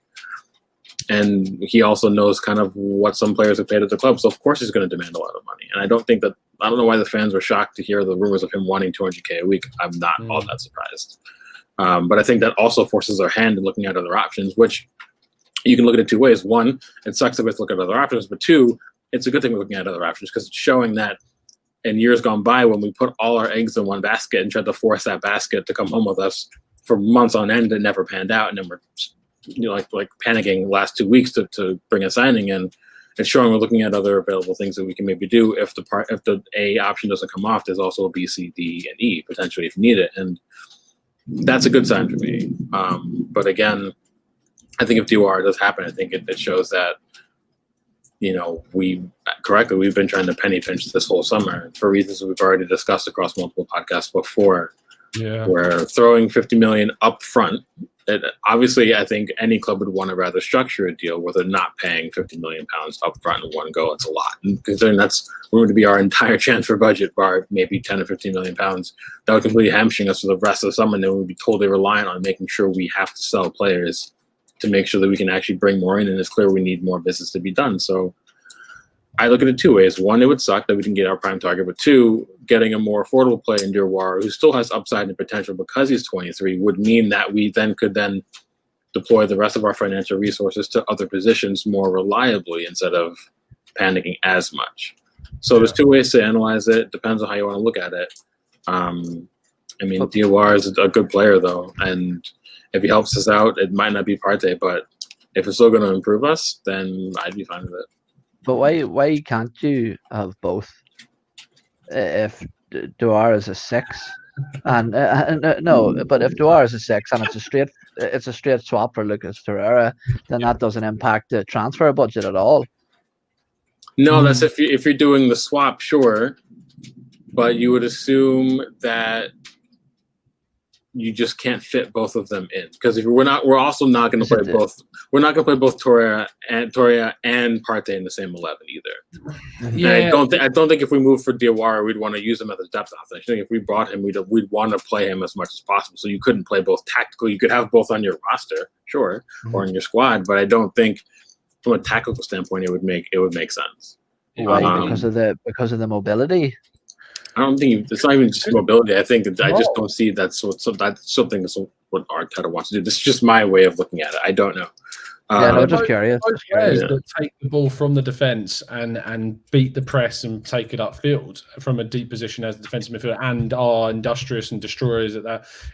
And he also knows kind of what some players have paid at the club. So of course he's going to demand a lot of money. And I don't know why the fans were shocked to hear the rumors of him wanting $200K a week. I'm not all that surprised. But I think that also forces our hand in looking at other options, which you can look at it two ways. One, it sucks that we have to look at other options, but two, it's a good thing we're looking at other options, because it's showing that in years gone by, when we put all our eggs in one basket and tried to force that basket to come home with us for months on end, it never panned out. And then we're like panicking the last 2 weeks to bring a signing in. It's showing we're looking at other available things that we can maybe do. If the A option doesn't come off, there's also a B, C, D, and E potentially if you need it. And that's a good sign for me. But again, I think if Diawara does happen, I think it shows that, we've been trying to penny pinch this whole summer for reasons we've already discussed across multiple podcasts before. Yeah. We're throwing 50 million up front. Obviously, I think any club would want to rather structure a deal where they're not paying £50 million up front in one go. It's a lot. And considering that's going to be our entire transfer budget, bar maybe 10 or 15 million pounds, that would completely hamstring us for the rest of the summer. And then we'd be totally reliant on making sure we have to sell players to make sure that we can actually bring more in. And it's clear we need more business to be done. So I look at it two ways. One, it would suck that we didn't get our prime target, but two, getting a more affordable player in Diawara, who still has upside and potential because he's 23, would mean that we could deploy the rest of our financial resources to other positions more reliably instead of panicking as much. So there's two ways to analyze it. Depends on how you want to look at it. Diawara is a good player though, and if he helps us out, it might not be Partey, but if it's still going to improve us, then I'd be fine with it. But why can't you have both? If Diawara is a 6, and no, but if Diawara is a 6 and it's a straight swap for Lucas Torreira, then that doesn't impact the transfer budget at all. No, that's if you're doing the swap, sure, but you would assume that you just can't fit both of them in, because if we're also not going to play both. We're not going to play both Torreira and Partey in the same 11 either. Yeah, And I don't think if we move for Diawara, we'd want to use him as a depth option. I think if we brought him, we'd want to play him as much as possible. So you couldn't play both tactically. You could have both on your roster, sure, or in your squad, but I don't think from a tactical standpoint it would make sense. Why? Because of the mobility. I don't think it's not even just mobility. I think I just don't see that's something that's what Arteta wants to do. This is just my way of looking at it. I don't know. Just curious. That take the ball from the defence and beat the press and take it upfield from a deep position as a defensive midfielder, and are industrious and destroyers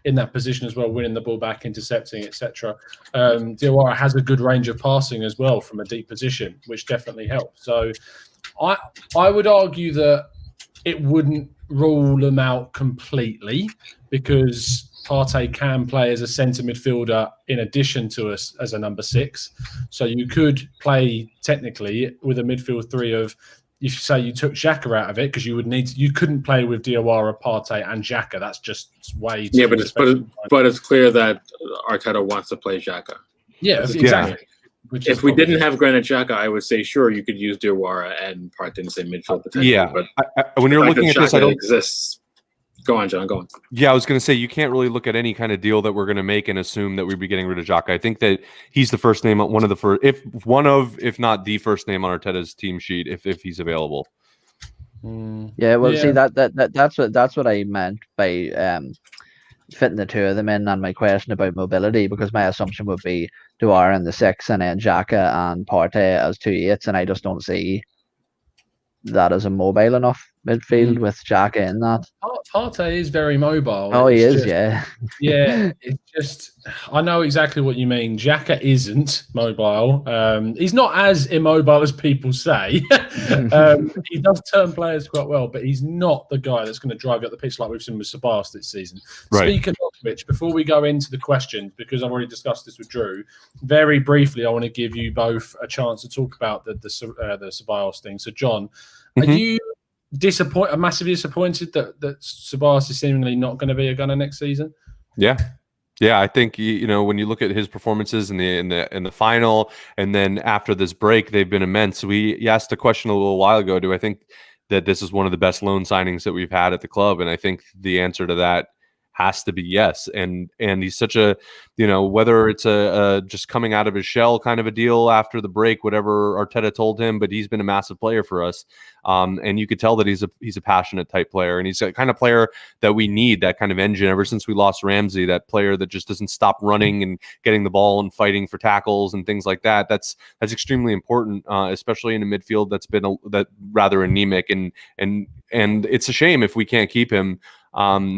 in that position as well, winning the ball back, intercepting, etc. Diawara has a good range of passing as well from a deep position, which definitely helps. So I would argue that it wouldn't rule them out completely, because Partey can play as a centre midfielder in addition to us as a number 6. So you could play technically with a midfield 3 of, you say you took Xhaka out of it, because you couldn't play with Diawara, Partey and Xhaka. That's just way too but it's clear that Arteta wants to play Xhaka. Yeah, exactly. If we didn't have Granit Xhaka, I would say sure you could use Diawara and Partey in the same midfield potentially. Yeah, but when you're looking at this, I don't exists. Go on, John. Go on. Yeah, I was going to say you can't really look at any kind of deal that we're going to make and assume that we'd be getting rid of Xhaka. I think that he's the first name, if not the first name on Arteta's team sheet, if he's available. Yeah, well, see that's what I meant by fitting the two of them in, and my question about mobility, because my assumption would be Diawara in the 6 and then Xhaka and Partey as 2 8s, and I just don't see that as a mobile enough midfield with Xhaka in that. Partey is very mobile. Oh, he is, yeah. Yeah, it's just, I know exactly what you mean. Xhaka isn't mobile. He's not as immobile as people say. He does turn players quite well, but he's not the guy that's going to drive you up the pitch like we've seen with Ceballos this season. Right. Speaking of which, before we go into the questions, because I've already discussed this with Drew, very briefly, I want to give you both a chance to talk about the Ceballos thing. So, John, are you massively disappointed that Ceballos is seemingly not going to be a gunner next season? Yeah, I think when you look at his performances in the final, and then after this break, they've been immense. You asked the question a little while ago: do I think that this is one of the best loan signings that we've had at the club? And I think the answer to that has to be yes. And he's such a, whether it's a just coming out of his shell kind of a deal after the break, whatever Arteta told him, but he's been a massive player for us. And you could tell that he's a passionate type player, and he's a kind of player that we need, that kind of engine ever since we lost Ramsey, that player that just doesn't stop running and getting the ball and fighting for tackles and things like that. That's extremely important, especially in a midfield that's been that rather anemic, and it's a shame if we can't keep him.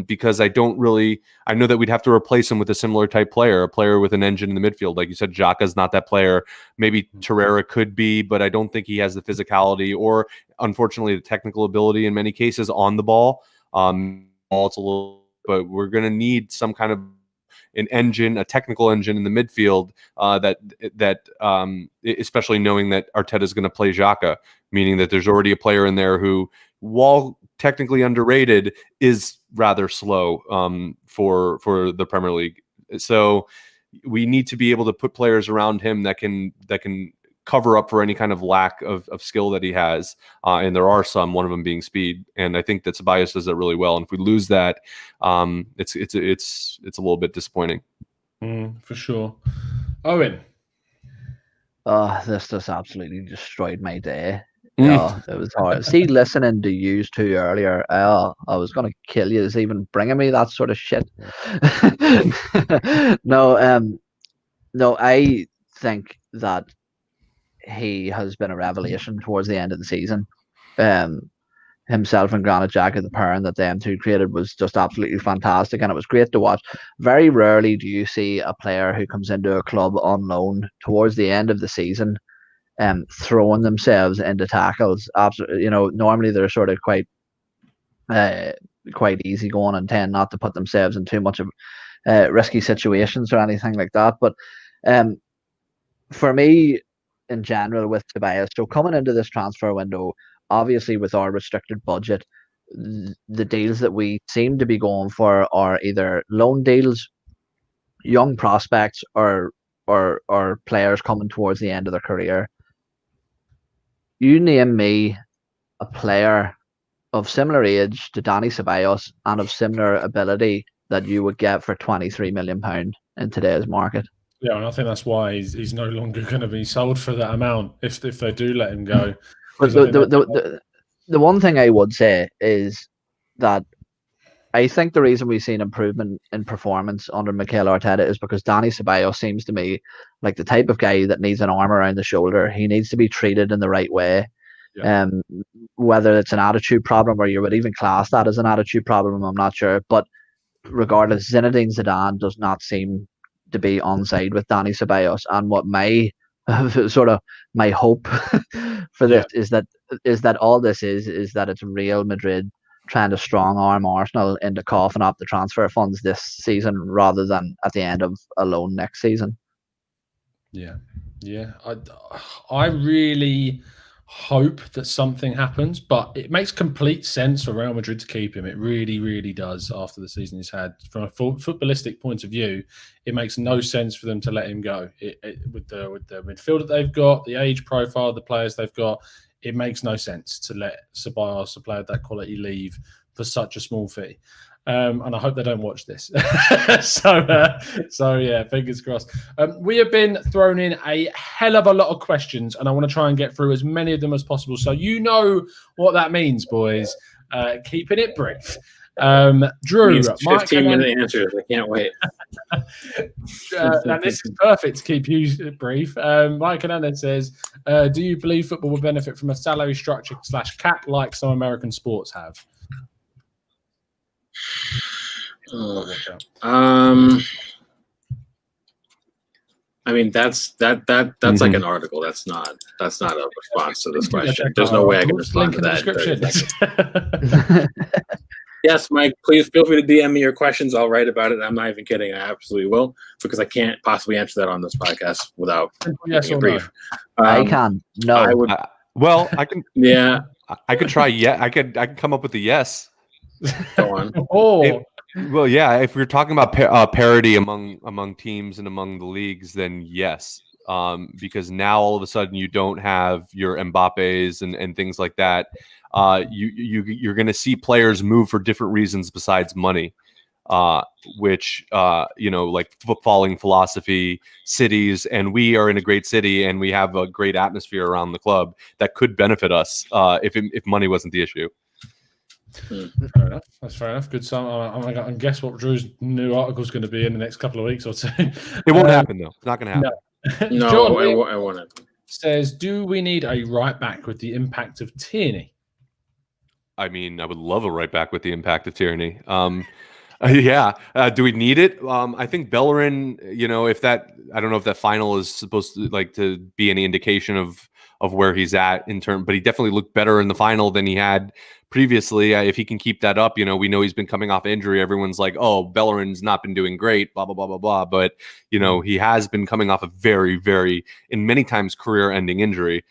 Because I know that we'd have to replace him with a similar type player, a player with an engine in the midfield. Like you said, Xhaka's not that player. Maybe Torreira could be, but I don't think he has the physicality or, unfortunately, the technical ability in many cases on the ball. It's a little, but we're going to need some kind of an engine, a technical engine in the midfield that especially knowing that Arteta is going to play Xhaka, meaning that there's already a player in there who, while technically underrated, is rather slow for the Premier League. So we need to be able to put players around him that can cover up for any kind of lack of skill that he has. And there are some, one of them being speed. And I think that Ceballos does that really well. And if we lose that, it's a little bit disappointing. For sure. Owen. Oh, this just absolutely destroyed my day. Yeah, it was hard. See, listening to you two earlier, I was going to kill you. Is even bringing me that sort of shit. No, I think that he has been a revelation towards the end of the season. Himself and Granit Xhaka, the pairing that them two created, was just absolutely fantastic, and it was great to watch. Very rarely do you see a player who comes into a club on loan towards the end of the season throwing themselves into tackles. Absolutely, normally they're sort of quite easy going and tend not to put themselves in too much of risky situations or anything like that. But for me, in general, with Ceballos, so coming into this transfer window, obviously with our restricted budget, the deals that we seem to be going for are either loan deals, young prospects, or players coming towards the end of their career. You name me a player of similar age to Danny Ceballos and of similar ability that you would get for £23 million in today's market. Yeah, and I think that's why he's no longer going to be sold for that amount if they do let him go. But the one thing I would say is that I think the reason we've seen improvement in performance under Mikel Arteta is because Danny Ceballos seems to me like the type of guy that needs an arm around the shoulder. He needs to be treated in the right way. Yeah. Whether it's an attitude problem or you would even class that as an attitude problem, I'm not sure. But regardless, Zinedine Zidane does not seem to be on side with Danny Ceballos. And what my sort of my hope for this is that all this is that it's Real Madrid trying to strong arm Arsenal into coughing up the transfer funds this season rather than at the end of a loan next season. Yeah. I really hope that something happens, but it makes complete sense for Real Madrid to keep him. It really, really does after the season he's had. From a footballistic point of view, it makes no sense for them to let him go. With the midfield that they've got, the age profile of the players they've got, it makes no sense to let Ceballos, a player of that quality, leave for such a small fee. And I hope they don't watch this. So yeah, fingers crossed. We have been thrown in a hell of a lot of questions, and I want to try and get through as many of them as possible. So you know what that means, boys. Keeping it brief. Drew, 15-minute answers. I can't wait. and this is perfect to keep you brief. Mike Hernandez says, do you believe football will benefit from a salary structure / cap like some American sports have? I mean that's like an article. That's not a response to this question. There's no way I can respond to that. Yes, Mike, please feel free to DM me your questions. I'll write about it. I'm not even kidding. I absolutely will, because I can't possibly answer that on this podcast without yes or brief. No. I can. No. I would. Well, I can. Yeah. I could try. Yeah, I could come up with a yes. Go on. Well, yeah. If we're talking about parity among teams and among the leagues, then yes. Because now all of a sudden you don't have your Mbappes and things like that. You're going to see players move for different reasons besides money, which like footballing philosophy, cities, and we are in a great city and we have a great atmosphere around the club that could benefit us if money wasn't the issue. Fair enough. That's fair enough. Good. So and guess what Drew's new article is going to be in the next couple of weeks or two. It won't happen though. It's not going to happen. No, John I won't happen. Says, do we need a right back with the impact of Tierney? I mean, I would love a right back with the impact of Tierney. Yeah. Do we need it? I think Bellerin, if that, I don't know if that final is supposed to be any indication of where he's at in term, but he definitely looked better in the final than he had previously. If he can keep that up, we know he's been coming off injury. Everyone's like, oh, Bellerin's not been doing great, blah, blah, blah, blah, blah. But, he has been coming off a very, very, in many times, career-ending injury.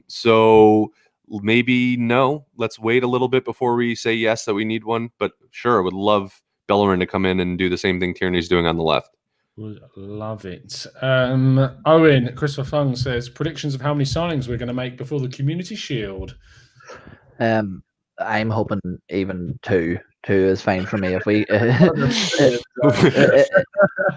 So maybe no, let's wait a little bit before we say yes that we need one. But sure, I would love Bellerin to come in and do the same thing Tierney's doing on the left. Would love it. Owen, Christopher Fung says, predictions of how many signings we're going to make before the Community Shield. I'm hoping even two. Two is fine for me. If we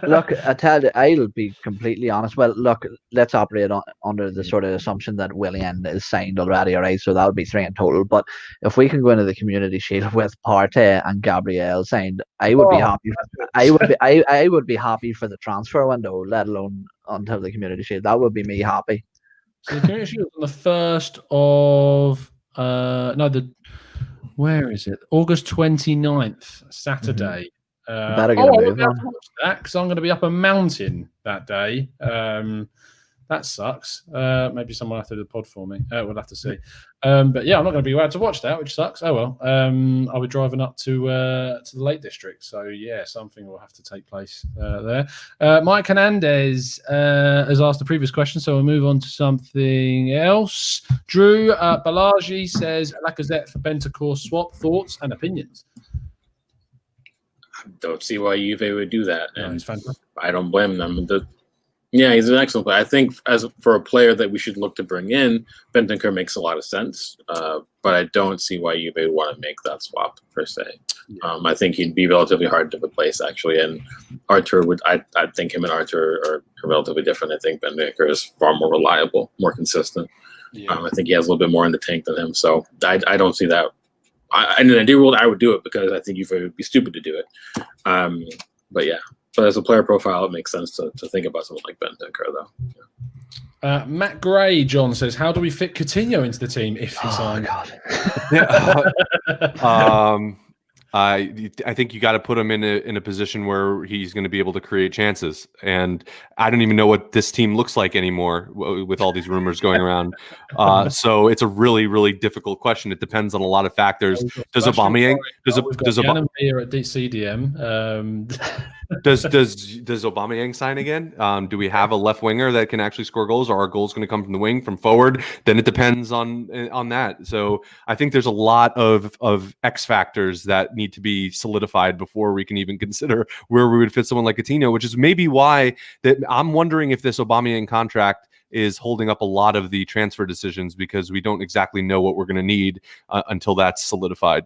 look, I tell you, I'll be completely honest. Well, look, let's operate under the sort of assumption that Willian is signed already, all right? So that would be 3 in total. But if we can go into the Community Shield with Partey and Gabriel signed, I would be happy. I would be happy for the transfer window, let alone until the Community Shield. That would be me happy. So the Community Shield on the 1st of where is it? August 29th, Saturday. Better get a move on. Watch that, because I'm going to be up a mountain that day. That sucks. Maybe someone will have to do the pod for me. We'll have to see. But yeah, I'm not going to be able to watch that, which sucks. Oh well. I'll be driving up to the Lake District, so yeah, something will have to take place there. Mike Hernandez has asked the previous question, so we'll move on to something else. Drew Balaji says Lacazette for Bentancur swap. Thoughts and opinions? I don't see why Juve would do that, No, and it's fantastic. I don't blame them. Yeah, he's an excellent player. I think for a player that we should look to bring in, Bentancur makes a lot of sense. But I don't see why Juve would want to make that swap per se. Yeah. I think he'd be relatively hard to replace actually, and Arthur would. I think him and Arthur are relatively different. I think Bentancur is far more reliable, more consistent. Yeah. I think he has a little bit more in the tank than him. So I don't see that. In an ideal world, I would do it because I think Juve would be stupid to do it. But yeah. But as a player profile, it makes sense to think about someone like Bentancur, though. Yeah. Matt Gray, John says, how do we fit Coutinho into the team if he's on? I think you got to put him in a position where he's going to be able to create chances. And I don't even know what this team looks like anymore with all these rumors going around. So it's a really, really difficult question. It depends on a lot of factors. Does Aubameyang does here at CDM? Does Aubameyang sign again? Do we have a left winger that can actually score goals, or are goals going to come from the wing, from forward? Then it depends on that. So I think there's a lot of X factors that need to be solidified before we can even consider where we would fit someone like Coutinho, which is maybe why that I'm wondering if this Aubameyang contract is holding up a lot of the transfer decisions, because we don't exactly know what we're going to need until that's solidified.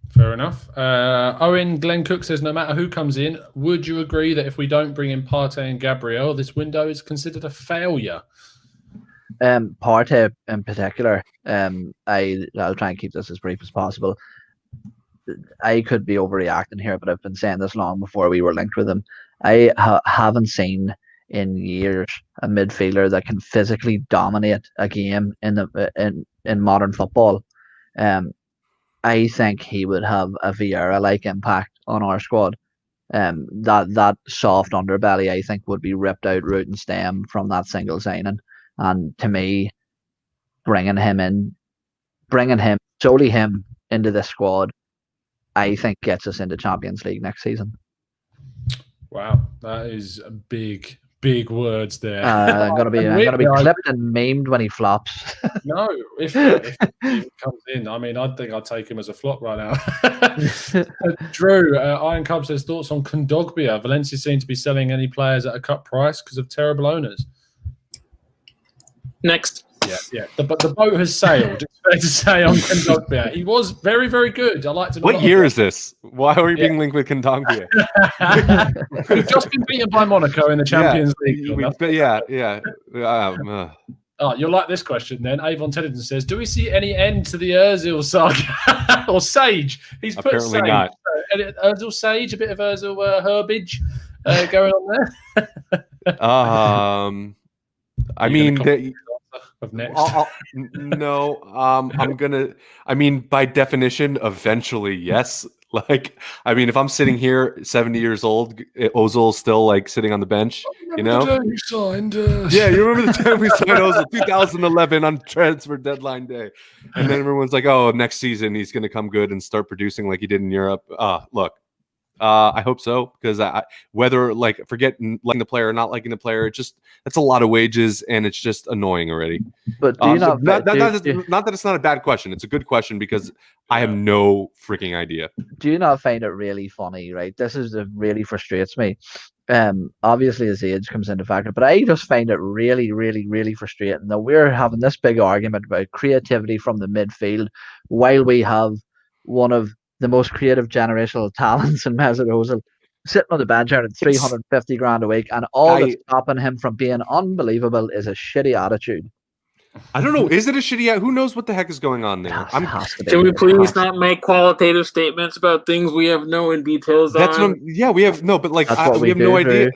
Fair enough. Owen Glenn Cook says, no matter who comes in, would you agree that if we don't bring in Partey and Gabriel, this window is considered a failure? Partey in particular, I'll try and keep this as brief as possible. I could be overreacting here, but I've been saying this long before we were linked with him. I haven't seen in years a midfielder that can physically dominate a game in modern football. I think he would have a Vieira-like impact on our squad. That soft underbelly, I think, would be ripped out root and stem from that single signing. And to me, bringing him solely him into this squad, I think gets us into Champions League next season. Wow, that is big words there. I'm gonna be clipped and memed when he flops. No, if he comes in, I mean, I think I'd take him as a flop right now. Drew, Iron Cub says, thoughts on Kondogbia? Valencia seem to be selling any players at a cut price because of terrible owners. Next. Yeah. But the boat has sailed. It's fair to say on Kondogbia. He was very, very good. I liked him. What year is this? Why are we being linked with Kondogbia? We've just been beaten by Monaco in the Champions League. Oh, you'll like this question then. Avon Teddington says, do we see any end to the Ozil saga? Or Sage? He's put apparently Sage. not. Ozil Sage, a bit of Ozil herbage going on there. I mean, of next. No, I'm gonna. I mean, by definition, eventually, yes. Like, I mean, if I'm sitting here, 70 years old, Ozil's still like sitting on the bench. You know, the time you signed. Yeah, you remember the time we signed Ozil, 2011 on transfer deadline day, and then everyone's like, "Oh, next season he's gonna come good and start producing like he did in Europe." Look. I hope so, because whether forget liking the player or not liking the player, that's a lot of wages and it's just annoying already. But do you not that it's not a bad question. It's a good question because I have no freaking idea. Do you not find it really funny, right? This really frustrates me. Obviously his age comes into factor, but I just find it really, really, really frustrating that we're having this big argument about creativity from the midfield while we have one of the most creative generational talents in Mesut Ozil sitting on the bench earning 350 grand a week, and all that's stopping him from being unbelievable is a shitty attitude. I don't know. Is it a shitty? Who knows what the heck is going on there? Can we please not make qualitative statements about things we have no details on? We have no, but we have no idea.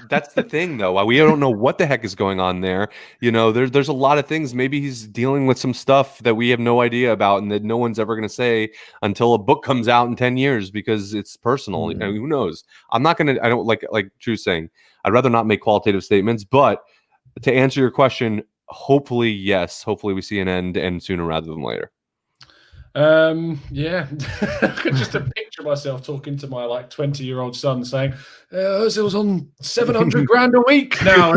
That's the thing, though. We don't know what the heck is going on there. You know, there's a lot of things. Maybe he's dealing with some stuff that we have no idea about, and that no one's ever going to say until a book comes out in 10 years because it's personal. I mean, who knows? I don't like Drew's saying. I'd rather not make qualitative statements, but to answer your question, hopefully, yes. Hopefully we see an end and sooner rather than later. Yeah, I could just picture myself talking to my 20-year-old son saying, Ozil's on 700 grand a week now.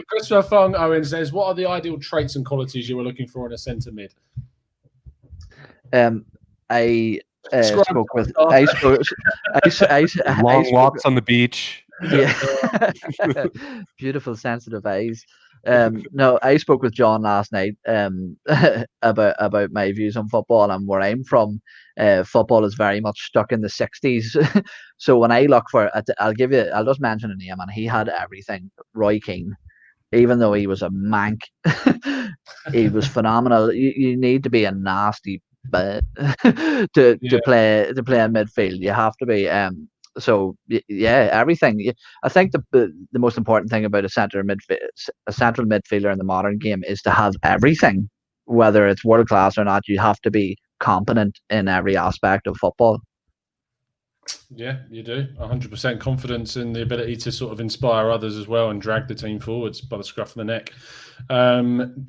Christopher Fung Owen says, what are the ideal traits and qualities you were looking for in a centre mid? I spoke with Long walks on the beach. Yeah, beautiful, sensitive eyes. No, I spoke with John last night about my views on football and where I'm from. Football is very much stuck in the 60s. So when I look for, I'll just mention a name, and he had everything. Roy Keane, even though he was a mank, he was phenomenal. You need to be a nasty to play in midfield. You have to be. So yeah, everything. I think the most important thing about a central midfielder in the modern game is to have everything. Whether it's world class or not, you have to be competent in every aspect of football. Yeah, you do. 100% confidence in the ability to sort of inspire others as well and drag the team forwards by the scruff of the neck.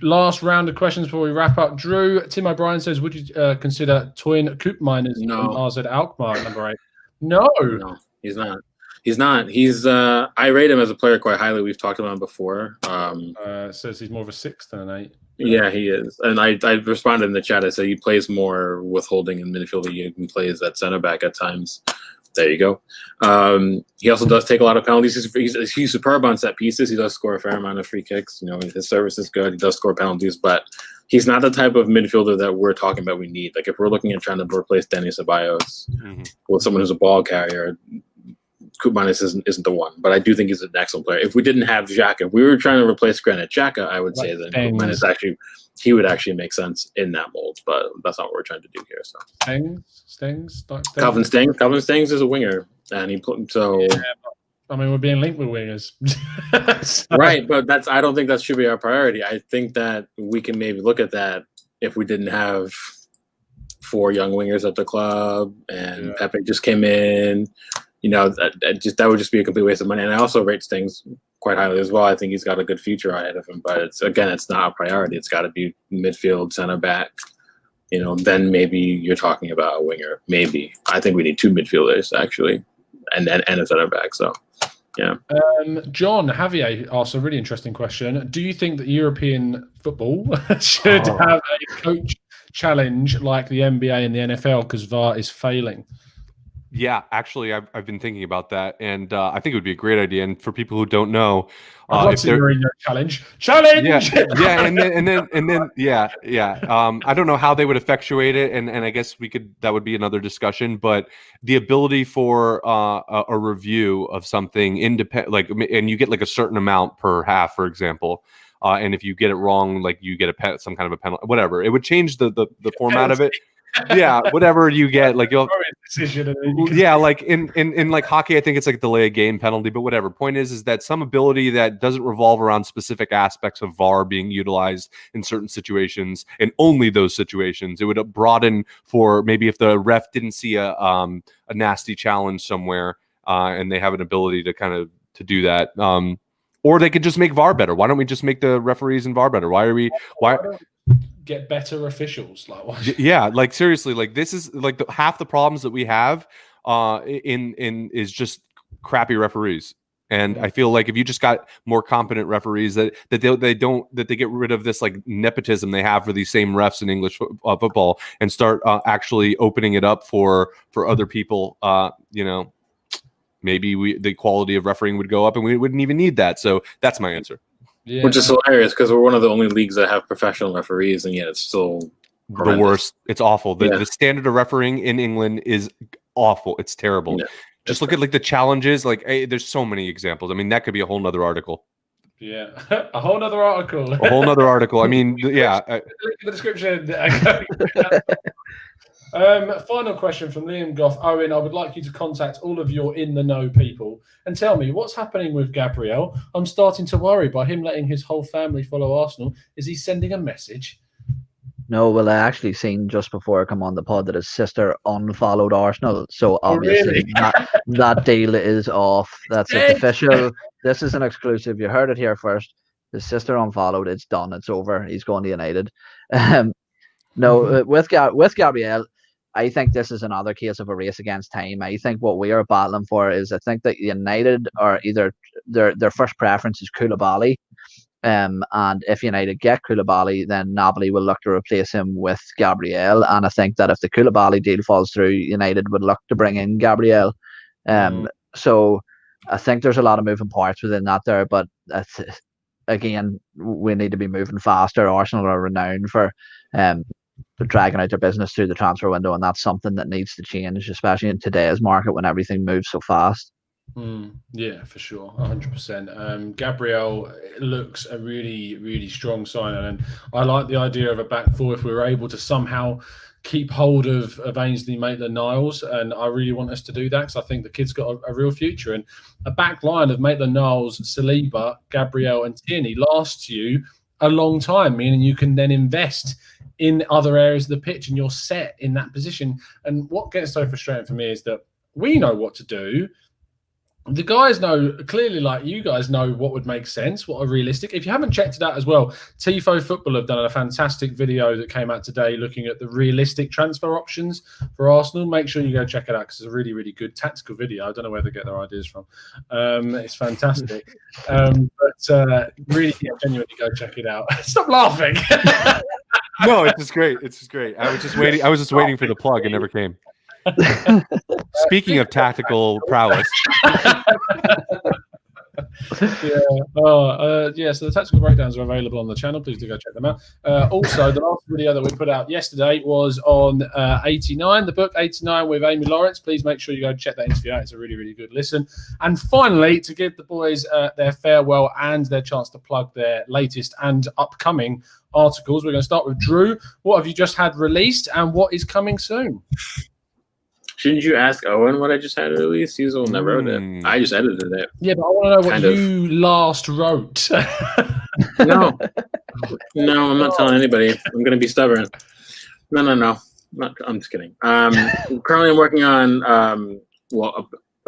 Last round of questions before we wrap up. Drew, Tim O'Brien says, would you consider Toyin Koopmeiners from RZ Alkmaar number 8? No, he's not. He's not. I rate him as a player quite highly. We've talked about him before. Says he's more of a 6 than an 8. Yeah, he is. And I responded in the chat. I said he plays more with holding in midfield. He even plays at center back at times. There you go. He also does take a lot of penalties. He's superb on set pieces. He does score a fair amount of free kicks. His service is good. He does score penalties, but he's not the type of midfielder that we're talking about we need. Like if we're looking at trying to replace Denny Ceballos with someone who's a ball carrier, Koopmeiners isn't the one. But I do think he's an excellent player. If we didn't have Xhaka, if we were trying to replace Granit Xhaka, I would say that Koopmeiners he would actually make sense in that mold. But that's not what we're trying to do here. So Stings. Calvin Stings is a winger, and Yeah, we're being linked with wingers. Right, but I don't think that should be our priority. I think that we can maybe look at that if we didn't have 4 young wingers at the club and Pepe just came in. That would just be a complete waste of money. And I also rate Stings quite highly as well. I think he's got a good future ahead of him, but it's not a priority. It's got to be midfield, center back. Then maybe you're talking about a winger. Maybe I think we need 2 midfielders actually, and a center back. So. Yeah. John Javier asks a really interesting question. Do you think that European football should have a coach challenge like the NBA and the NFL because VAR is failing? Yeah, actually, I've been thinking about that, and I think it would be a great idea. And for people who don't know, if they're in your challenge, yeah, and then, I don't know how they would effectuate it, and I guess that would be another discussion. But the ability for a review of something independent, and you get a certain amount per half, for example. And if you get it wrong, you get some kind of a penalty, whatever. It would change the format of it. Yeah, whatever you get, you'll decision. In hockey, I think it's delay a game penalty, but whatever. Point is that some ability that doesn't revolve around specific aspects of VAR being utilized in certain situations, and only those situations. It would broaden for maybe if the ref didn't see a nasty challenge somewhere, and they have an ability to do that. Or they could just make VAR better. Why don't we just make the referees and VAR better? Why get better officials? Yeah, seriously, this is half the problems that we have is just crappy referees. And I feel if you just got more competent referees that they get rid of this nepotism they have for these same refs in English football and start actually opening it up for other people, maybe the quality of refereeing would go up and we wouldn't even need that. So that's my answer. Yeah. Which is hilarious because we're one of the only leagues that have professional referees, and yet it's still horrendous. The worst. It's awful. The standard of refereeing in England is awful. It's terrible. Yeah, just look at the challenges. There's so many examples. That could be a whole nother article. Yeah, a whole nother article. A whole nother article. Yeah. Link in the description. Final question from Liam Goff. Owen, I would like you to contact all of your in-the-know people and tell me what's happening with Gabriel. I'm starting to worry by him letting his whole family follow Arsenal. Is he sending a message? No, well, I actually seen just before I come on the pod that his sister unfollowed Arsenal. So Oh, obviously really? that deal is off. That's it's Dead. official. This is an exclusive. You heard it here first. His sister unfollowed. It's done. It's over. He's going to United. Um, no, with Gabriel, I think this is another case of a race against time. I think what we are battling for is I think that United are either their first preference is Koulibaly. And if United get Koulibaly, then Napoli will look to replace him with Gabriel. And I think that if the Koulibaly deal falls through, United would look to bring in Gabriel. So I think there's a lot of moving parts within that there, but that's, again, we need to be moving faster. Arsenal are renowned for dragging out their business through the transfer window, and that's something that needs to change, especially in today's market when everything moves so fast. Yeah, for sure, 100%. Gabriel looks a really, really strong signing, and I like the idea of a back four if we were able to somehow keep hold of Ainsley Maitland-Niles, and I really want us to do that because I think the kid's got a real future. And a back line of Maitland-Niles, Saliba, Gabriel, and Tierney lasts you a long time, meaning you can then invest in other areas of the pitch and you're set in that position. And what gets so frustrating for me is that we know what to do. The guys know clearly, like you guys know what would make sense, what are realistic. If you haven't checked it out as well, Tifo Football have done a fantastic video that came out today looking at the realistic transfer options for Arsenal. Make sure you go check it out because it's a really, really good tactical video. I don't know where they get their ideas from. It's fantastic. But really, yeah, genuinely go check it out. Stop laughing. No, it's just great. It's just great. I was just waiting for the plug and never came. Speaking of tactical prowess. So the tactical breakdowns are available on the channel. Please do go check them out. Also, the last video that we put out yesterday was on 89, the book 89 with Amy Lawrence. Please make sure you go check that interview out. It's a really, really good listen. And finally, to give the boys their farewell and their chance to plug their latest and upcoming articles, we're going to start with Drew. What have you just had released and what is coming soon? Shouldn't you ask Owen what I just had released? He's the one that wrote it. I just edited it. Yeah, but I want to know what you last wrote. No, I'm not telling anybody. I'm going to be stubborn. No. I'm just kidding. Currently, I'm working on,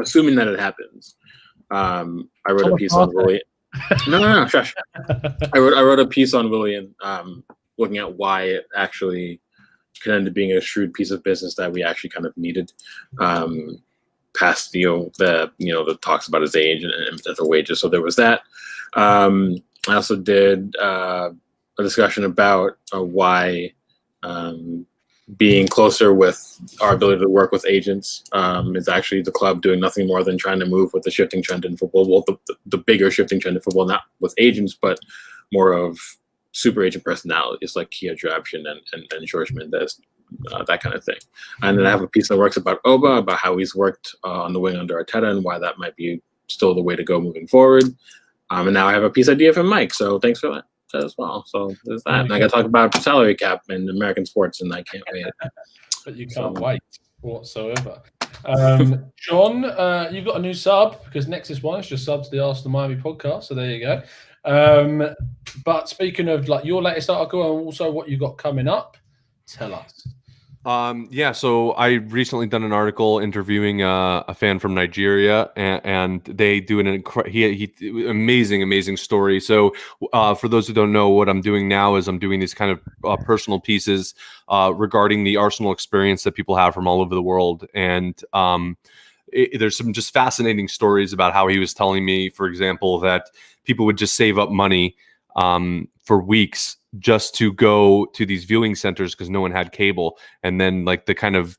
assuming that it happens. I wrote a piece on Willian. No, shush. I wrote a piece on Willian, looking at why it actually could end up being a shrewd piece of business that we actually kind of needed, past the talks about his age and the wages. So there was that. I also did a discussion about why being closer with our ability to work with agents is actually the club doing nothing more than trying to move with the shifting trend in football. Well, the bigger shifting trend in football, not with agents, but more of super agent personalities like Kia Drapshin and George Mendes, that kind of thing. And then I have a piece that works about Oba, about how he's worked on the wing under Arteta and why that might be still the way to go moving forward. And now I have a piece idea from Mike, so thanks for that as well. So there's that. And I got to talk about salary cap in American sports, and I can't wait. But you can't wait whatsoever. John, you've got a new sub because Nexus One is just subbed to the Arsenal Miami podcast, so there you go. But speaking of like your latest article and also what you got coming up, tell us. So I recently done an article interviewing a fan from Nigeria, and they do an amazing story. So for those who don't know, what I'm doing now is I'm doing these kind of personal pieces regarding the Arsenal experience that people have from all over the world, and there's some just fascinating stories about how he was telling me, for example, that people would just save up money for weeks just to go to these viewing centers because no one had cable. And then like the kind of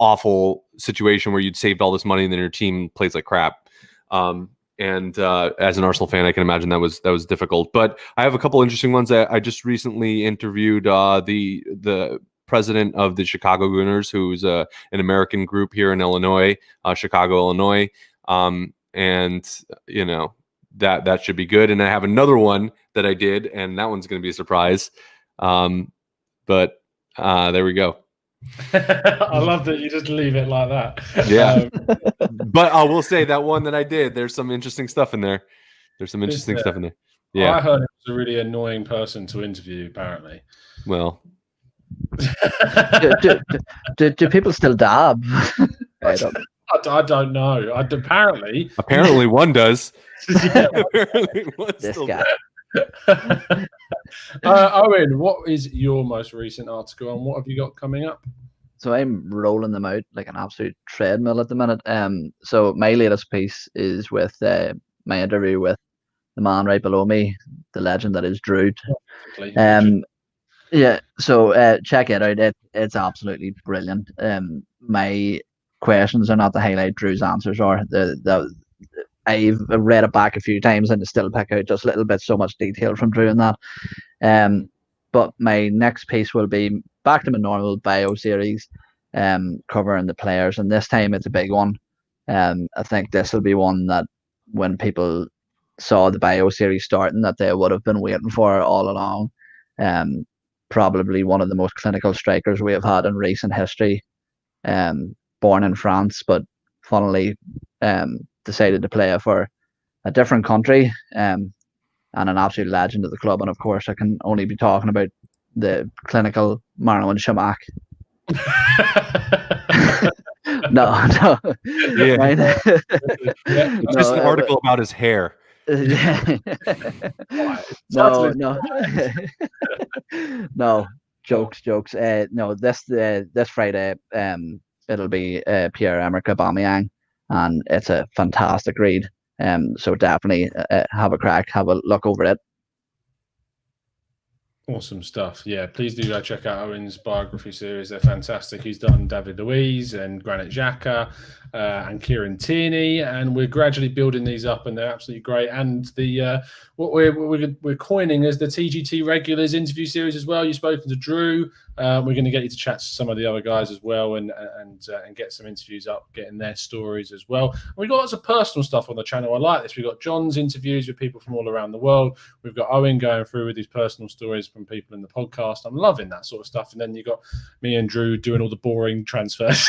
awful situation where you'd saved all this money and then your team plays like crap. And as an Arsenal fan, I can imagine that was difficult. But I have a couple interesting ones. I just recently interviewed the president of the Chicago Gooners, who's an American group here in Illinois, Chicago, Illinois. And you know, that should be good. And I have another one that I did, and that one's going to be a surprise. But there we go. I love that you just leave it like that. Yeah. But I will say that one that I did, there's some interesting stuff in there. Stuff in there. Yeah. I heard it was a really annoying person to interview, apparently. Well, do people still dab? I don't know. I don't know. Apparently one does. yeah. Apparently one This still guy. does. Owen, what is your most recent article and what have you got coming up? So I'm rolling them out like an absolute treadmill at the minute. So my latest piece is with my interview with the man right below me, the legend that is Drood. Yeah, so check it out. It's absolutely brilliant. My questions are not the highlight. Drew's answers are. I've read it back a few times and still pick out just little bits, so much detail from Drew in that. But my next piece will be back to my normal bio series, covering the players, and this time it's a big one. I think this will be one that when people saw the bio series starting, that they would have been waiting for all along. Probably one of the most clinical strikers we have had in recent history. Born in France, but funnily decided to play for a different country. And an absolute legend at the club. And of course, I can only be talking about the clinical Marlon Shamak. No. Yeah. Right? It's just an article about his hair. No. Jokes. No, this Friday, it'll be Pierre-Emerick Aubameyang, and it's a fantastic read. So definitely have a crack, have a look over it. Awesome stuff. Yeah, please do go check out Owen's biography series. They're fantastic. He's done David Luiz and Granit Xhaka and Kieran Tierney, and we're gradually building these up, and they're absolutely great. And the what we're coining as the TGT regulars interview series as well. You've spoken to Drew. We're going to get you to chat to some of the other guys as well, and get some interviews up, getting their stories as well. And we've got lots of personal stuff on the channel. I like this. We've got John's interviews with people from all around the world. We've got Owen going through with his personal stories from people in the podcast. I'm loving that sort of stuff. And then you've got me and Drew doing all the boring transfers.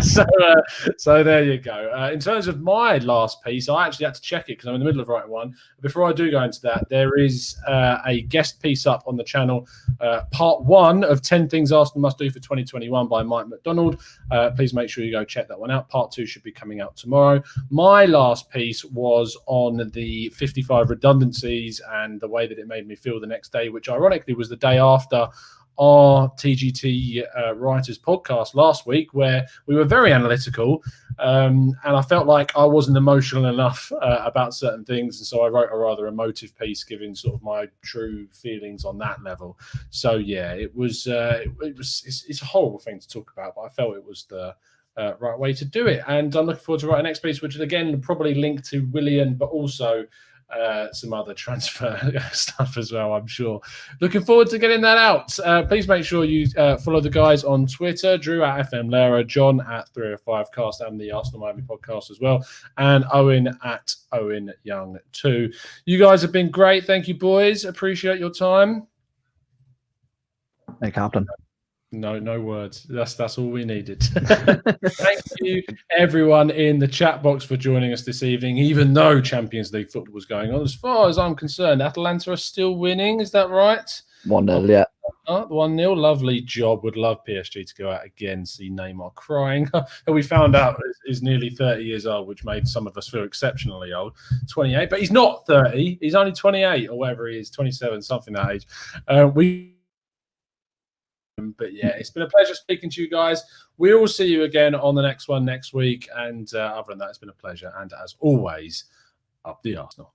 So there you go. In terms of my last piece, I actually had to check it because I'm in the middle of writing one. Before I do go into that, there is a guest piece up on the channel, part 1 of 10 Things Arsenal Must Do for 2021 by Mike McDonald. Please make sure you go check that one out. Part 2 should be coming out tomorrow. My last piece was on the 55 redundancies and the way that it made me feel the next day, which ironically was the day after our TGT Writers podcast last week, where we were very analytical, and I felt like I wasn't emotional enough about certain things, and so I wrote a rather emotive piece giving sort of my true feelings on that level. So yeah, it's a horrible thing to talk about, but I felt it was the right way to do it, and I'm looking forward to writing the next piece, which is again probably linked to Willian, but also some other transfer stuff as well, I'm sure. Looking forward to getting that out. Please make sure you follow the guys on Twitter, Drew at FM Lara, John at 305cast and the Arsenal Miami podcast as well, and Owen at Owen Young 2. You guys have been great. Thank you, boys. Appreciate your time. Hey, Captain. No words. That's all we needed. Thank you, everyone in the chat box, for joining us this evening. Even though Champions League football was going on, as far as I'm concerned, Atalanta are still winning. Is that right? 1-0, yeah. 1-0. Lovely job. Would love PSG to go out again. See Neymar crying. We found out he's nearly 30 years old, which made some of us feel exceptionally old. 28, but he's not 30. He's only 28 or whatever he is, 27, something that age. But yeah, it's been a pleasure speaking to you guys. We will see you again on the next one next week. And other than that, it's been a pleasure. And as always, up the Arsenal.